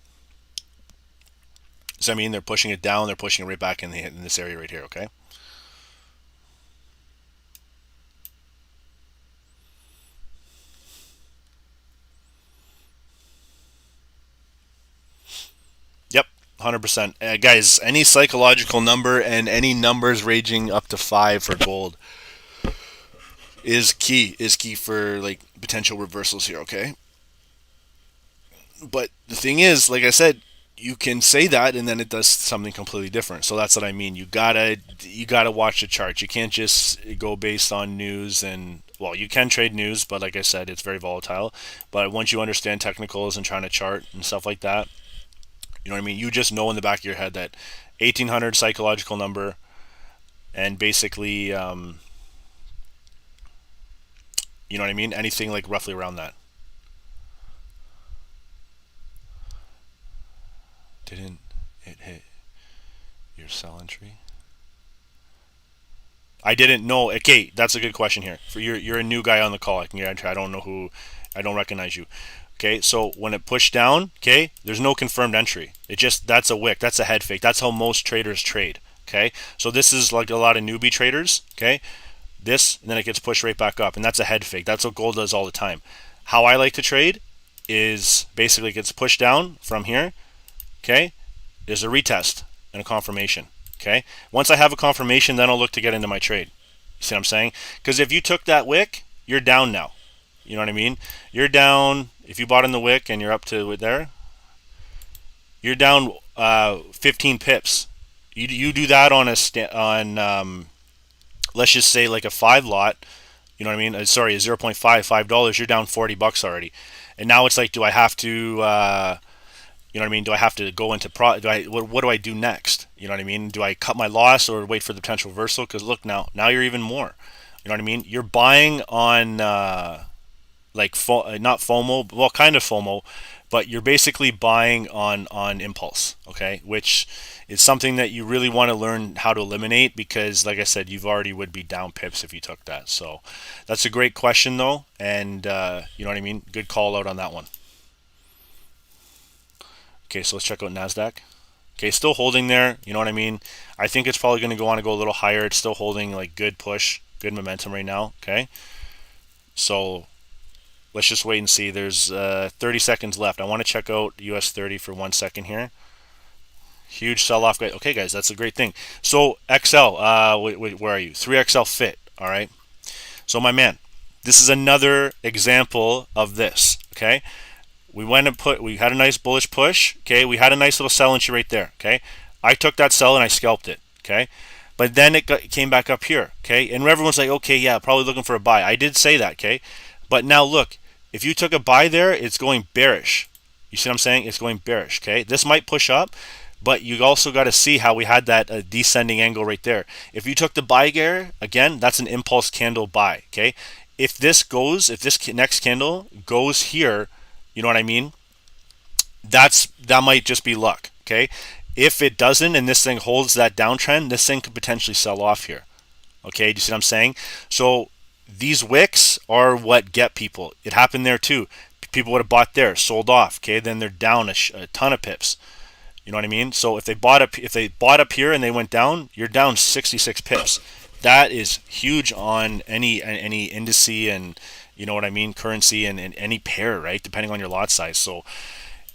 So I mean, they're pushing it down, they're pushing it right back in this area right here, okay? Yep, 100%. Guys, any psychological number and any numbers ranging up to 5 for gold is key for like potential reversals here, okay? But the thing is, like I said, you can say that and then it does something completely different. So that's what I mean. You gotta watch the charts. You can't just go based on news. And well, you can trade news, but like I said, it's very volatile. But once you understand technicals and trying to chart and stuff like that, you know what I mean? You just know in the back of your head that 1800 psychological number, and basically you know what I mean? Anything like roughly around that. Didn't it hit your sell entry? I didn't know. Okay, that's a good question here. For you're a new guy on the call. I don't know who. I don't recognize you. Okay, so when it pushed down, okay, there's no confirmed entry. It just that's a wick. That's a head fake. That's how most traders trade. Okay, so this is like a lot of newbie traders. Okay, this and then it gets pushed right back up, and that's a head fake. That's what gold does all the time. How I like to trade is basically it gets pushed down from here. Okay, there's a retest and a confirmation. Okay, once I have a confirmation, then I'll look to get into my trade. You see what I'm saying? Because if you took that wick, you're down now. You know what I mean? You're down. If you bought in the wick and you're up to there, you're down 15 pips. You do that on let's just say like a 5 lot. You know what I mean? Sorry, a 0.5 $5. You're down $40 already. And now it's like, do I have to? You know what I mean? Do I have to go into what do I do next? You know what I mean? Do I cut my loss or wait for the potential reversal? Because look now you're even more. You know what I mean? You're buying on not FOMO, well, kind of FOMO, but you're basically buying on impulse. Okay, which is something that you really want to learn how to eliminate because, like I said, you've already would be down pips if you took that. So that's a great question though, and you know what I mean? Good call out on that one. Okay, so let's check out NASDAQ. Okay, still holding there. You know what I mean? I think it's probably going to go a little higher. It's still holding like good push, good momentum right now. Okay, so let's just wait and see. There's 30 seconds left. I want to check out US30 for 1 second here. Huge sell-off. Okay, guys, that's a great thing. So XL, where are you? 3XL fit. All right. So my man, this is another example of this. Okay. We had a nice bullish push. Okay, we had a nice little sell entry right there. Okay, I took that sell and I scalped it. Okay, but then it came back up here. Okay, and everyone's like, okay, yeah, probably looking for a buy. I did say that. Okay, but now look, if you took a buy there, it's going bearish. You see what I'm saying? It's going bearish, okay? This might push up, but you also got to see how we had that descending angle right there. If you took the buy gear, again, that's an impulse candle buy, okay? If this next candle goes here, you know what I mean? That might just be luck, okay? If it doesn't and this thing holds that downtrend, this thing could potentially sell off here. Okay, do you see what I'm saying? So these wicks are what get people. It happened there too. People would have bought there, sold off. Okay, then they're down a ton of pips. You know what I mean? So if they bought up here and they went down, you're down 66 pips. That is huge on any indice and you know what I mean, currency and any pair, right? Depending on your lot size. So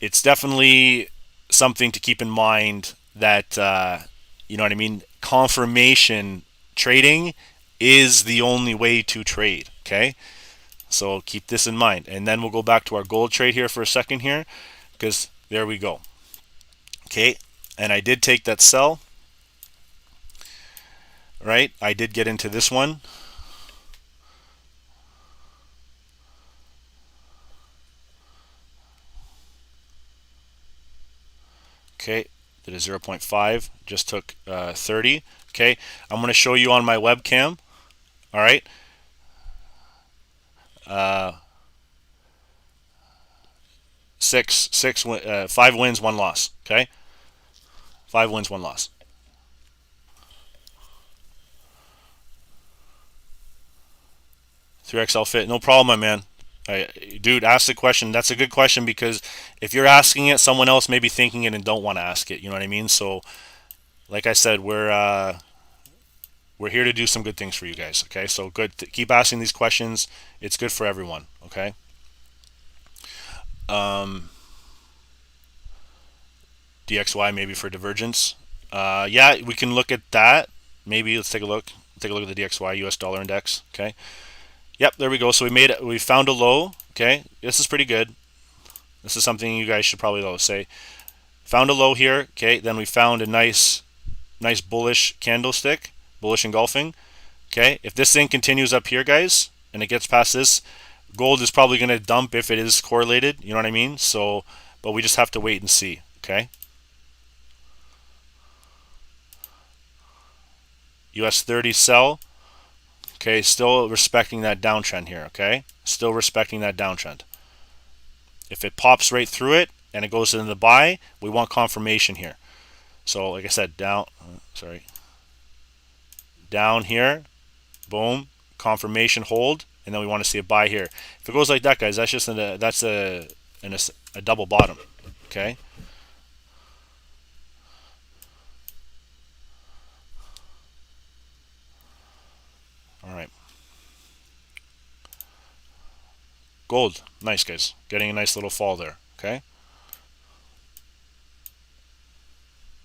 it's definitely something to keep in mind that you know what I mean. Confirmation trading is the only way to trade. Okay, so keep this in mind, and then we'll go back to our gold trade here for a second here, because there we go. Okay, and I did take that sell. Right, I did get into this one. Okay, did a 0.5, just took 30. Okay, I'm going to show you on my webcam. All right. Uh, 5 wins, 1 loss. Okay, 5 wins, 1 loss. Three XL fit, no problem, my man. Dude, ask the question. That's a good question because if you're asking it, someone else may be thinking it and don't want to ask it. You know what I mean? So, like I said, we're here to do some good things for you guys. Okay, so good. Keep asking these questions. It's good for everyone. Okay. DXY maybe for divergence. Yeah, we can look at that. Maybe let's take a look. Take a look at the DXY US dollar index. Okay. Yep, there we go. So we found a low. Okay, this is pretty good. This is something you guys should probably say. Found a low here. Okay, then we found a nice bullish candlestick, bullish engulfing. Okay, if this thing continues up here, guys, and it gets past this, gold is probably going to dump if it is correlated. You know what I mean? So, but we just have to wait and see. Okay. US30 sell. Okay, still respecting that downtrend here. Okay, still respecting that downtrend. If it pops right through it and it goes into the buy, we want confirmation here. So, like I said, down here, boom, confirmation hold, and then we want to see a buy here. If it goes like that, guys, that's just a double bottom. Okay. All right. Gold, nice, guys. Getting a nice little fall there. Okay.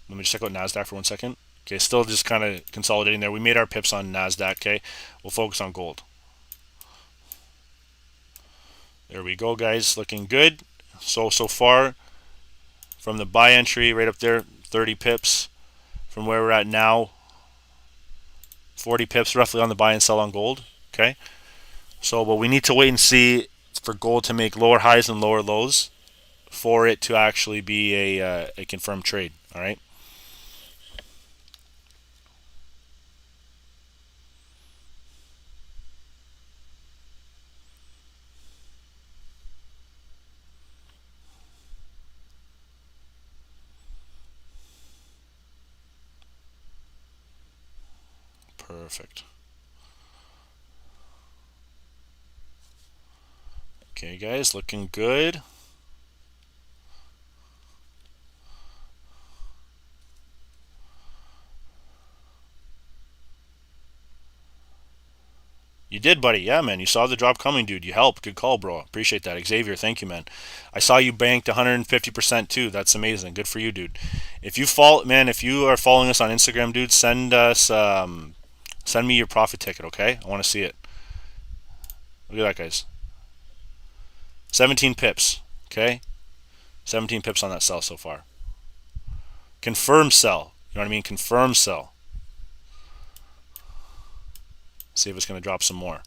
Let me just check out NASDAQ for 1 second. Okay, still just kind of consolidating there. We made our pips on NASDAQ. Okay, we'll focus on gold. There we go, guys. Looking good. So far, from the buy entry right up there, 30 pips. From where we're at now, 40 pips roughly on the buy and sell on gold. Okay. So, but we need to wait and see for gold to make lower highs and lower lows for it to actually be a confirmed trade. All right. Perfect. Okay, guys, looking good. You did, buddy. Yeah, man. You saw the drop coming, dude. You helped. Good call, bro. Appreciate that. Xavier, thank you, man. I saw you banked 150% too. That's amazing. Good for you, dude. If you are following us on Instagram, dude, send me your profit ticket, okay? I want to see it. Look at that, guys. 17 pips, okay? 17 pips on that sell so far. Confirm sell. You know what I mean? Confirm sell. See if it's going to drop some more.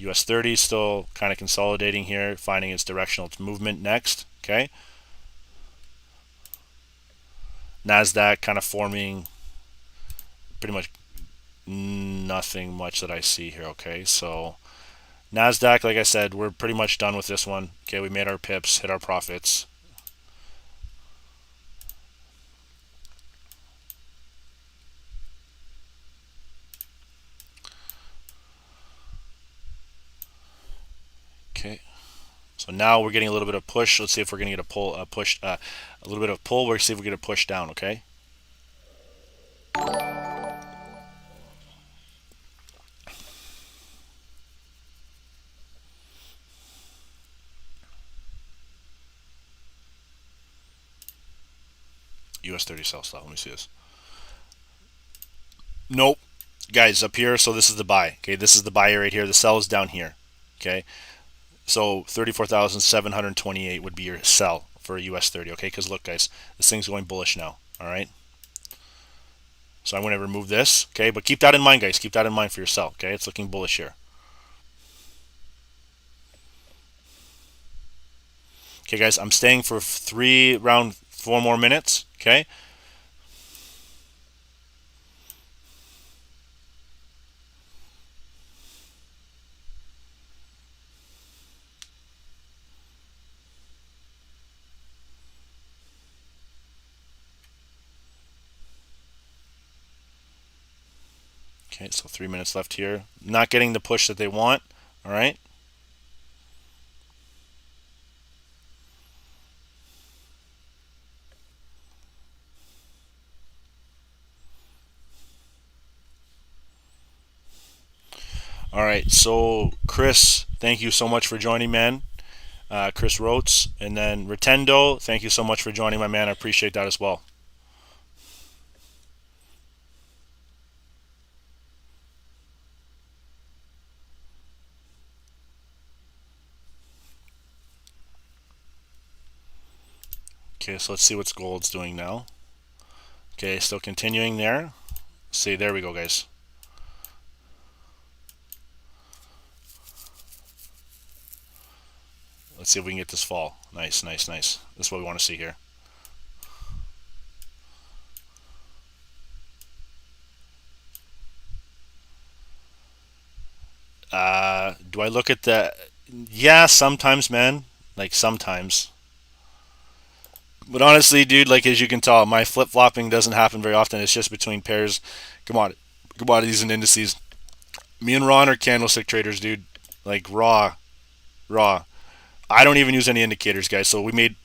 US30 still kind of consolidating here, finding its directional movement next. Okay. NASDAQ kind of forming pretty much nothing much that I see here. Okay, so NASDAQ, like I said, we're pretty much done with this one. Okay, we made our pips, hit our profits. Okay, so now we're getting a little bit of push. Let's see if we're going to get a pull, a little bit of pull. We'll see if we get a push down. Okay. US30 sell stop. Let me see this. Nope, guys, up here. So this is the buy. Okay, this is the buy right here. The sell is down here. Okay, so 34,728 would be your sell for US30. Okay, because look, guys, this thing's going bullish now. All right. So I'm going to remove this. Okay, but keep that in mind, guys. Keep that in mind for your sell. Okay, it's looking bullish here. Okay, guys, I'm staying for 4 more minutes. Okay. Okay, so 3 minutes left here. Not getting the push that they want. All right. All right. So Chris, thank you so much for joining, man. Chris Rotes, and then Retendo, thank you so much for joining, my man. I appreciate that as well. Okay, so let's see what gold's doing now. Okay, still continuing there. See, there we go, guys. Let's see if we can get this fall. Nice, nice, nice. This is what we want to see here. Do I look at the... Yeah, sometimes, man. Like, sometimes. But honestly, dude, like, as you can tell, my flip-flopping doesn't happen very often. It's just between pairs. Commodities and indices. Me and Ron are candlestick traders, dude. Like, raw. Raw. I don't even use any indicators, guys. So we made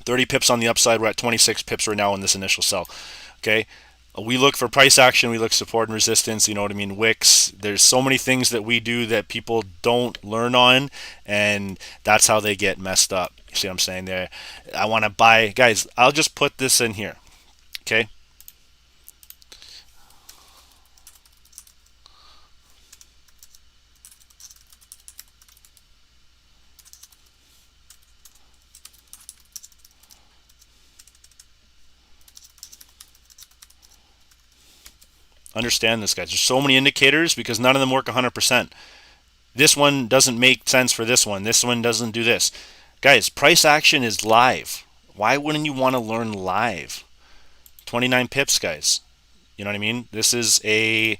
30 pips on the upside. We're at 26 pips right now in this initial sell. Okay. We look for price action. We look support and resistance. You know what I mean? Wicks. There's so many things that we do that people don't learn on, and that's how they get messed up. You see what I'm saying there? I want to buy, guys. I'll just put this in here. Okay. Understand this, guys. There's so many indicators because none of them work 100%. This one doesn't make sense for this one. This one doesn't do this. Guys, price action is live. Why wouldn't you want to learn live? 29 pips, guys. You know what I mean? This is a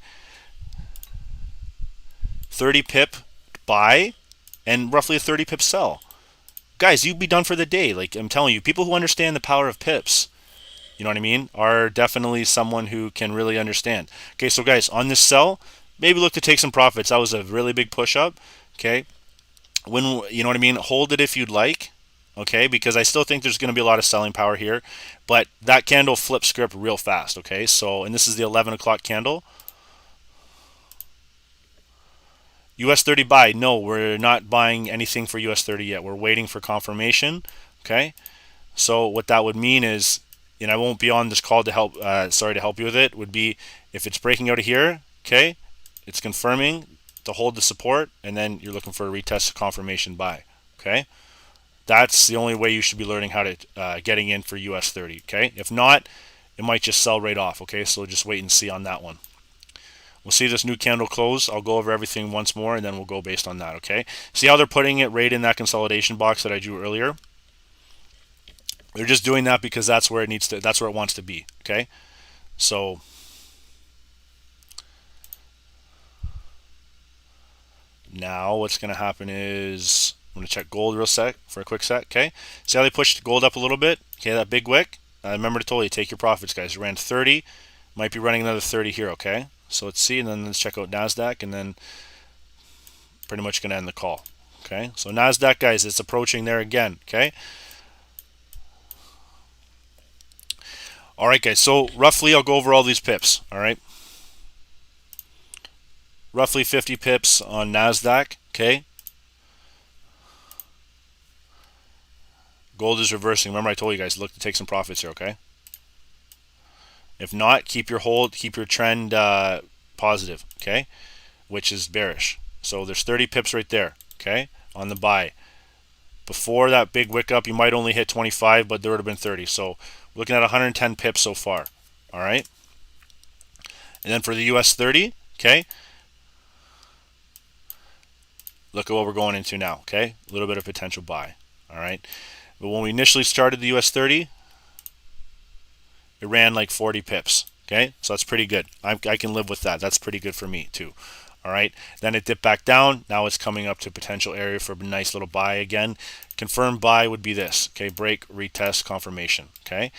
30 pip buy and roughly a 30 pip sell. Guys, you'd be done for the day. Like, I'm telling you, people who understand the power of pips, you know what I mean, are definitely someone who can really understand. Okay, so guys, on this sell, maybe look to take some profits. That was a really big push up. Okay, when, you know what I mean, hold it if you'd like. Okay, because I still think there's going to be a lot of selling power here, but that candle flipped script real fast. Okay, so, and this is the 11 o'clock candle. US30 buy. No, we're not buying anything for US30 yet. We're waiting for confirmation. Okay, so what that would mean is, and I won't be on this call to help, sorry, to help you with it, would be if it's breaking out of here, okay, it's confirming to hold the support, and then you're looking for a retest confirmation buy. Okay, that's the only way you should be learning how to getting in for US30. Okay, if not, it might just sell right off. Okay, so just wait and see on that one. We'll see this new candle close. I'll go over everything once more, and then we'll go based on that, okay? See how they're putting it right in that consolidation box that I drew earlier? They're just doing that because that's where it needs to, that's where it wants to be, okay? So now what's going to happen is I'm going to check gold real sec for a quick sec, okay? See how they pushed gold up a little bit? Okay, that big wick. Remember to tell you, take your profits, guys. It ran 30, might be running another 30 here, okay? So let's see, and then let's check out NASDAQ, and then pretty much going to end the call, okay? So NASDAQ, guys, it's approaching there again, okay? All right, guys, so roughly I'll go over all these pips, all right? Roughly 50 pips on NASDAQ, okay? Gold is reversing. Remember I told you guys, look to take some profits here, okay? If not, keep your hold, keep your trend positive, okay? Which is bearish. So there's 30 pips right there, okay? On the buy. Before that big wick up, you might only hit 25, but there would have been 30. So we're looking at 110 pips so far, all right? And then for the US30, okay? Look at what we're going into now, okay? A little bit of potential buy, all right? But when we initially started the US30, it ran like 40 pips, okay? So that's pretty good. I can live with that. That's pretty good for me too, all right? Then it dipped back down. Now it's coming up to potential area for a nice little buy again. Confirmed buy would be this, okay? Break, retest, confirmation, okay?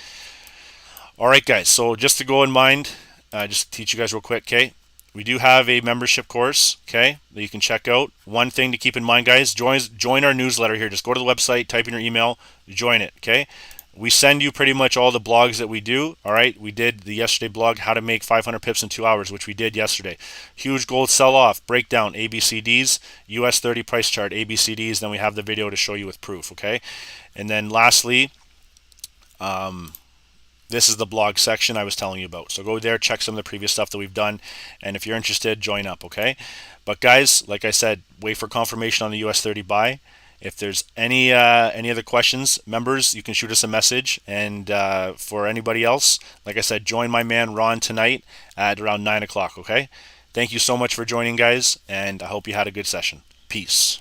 All right, guys. So just to go in mind, just to teach you guys real quick, okay? We do have a membership course, okay, that you can check out. One thing to keep in mind, guys, join our newsletter here. Just go to the website, type in your email, join it, okay? We send you pretty much all the blogs that we do, all right? We did the yesterday blog, how to make 500 pips in 2 hours, which we did yesterday. Huge gold sell-off, breakdown, ABCDs, US30 price chart, ABCDs, then we have the video to show you with proof, okay? And then lastly, this is the blog section I was telling you about. So go there, check some of the previous stuff that we've done, and if you're interested, join up, okay? But guys, like I said, wait for confirmation on the US30 buy. If there's any other questions, members, you can shoot us a message. And for anybody else, like I said, join my man Ron tonight at around 9 o'clock, okay? Thank you so much for joining, guys, and I hope you had a good session. Peace.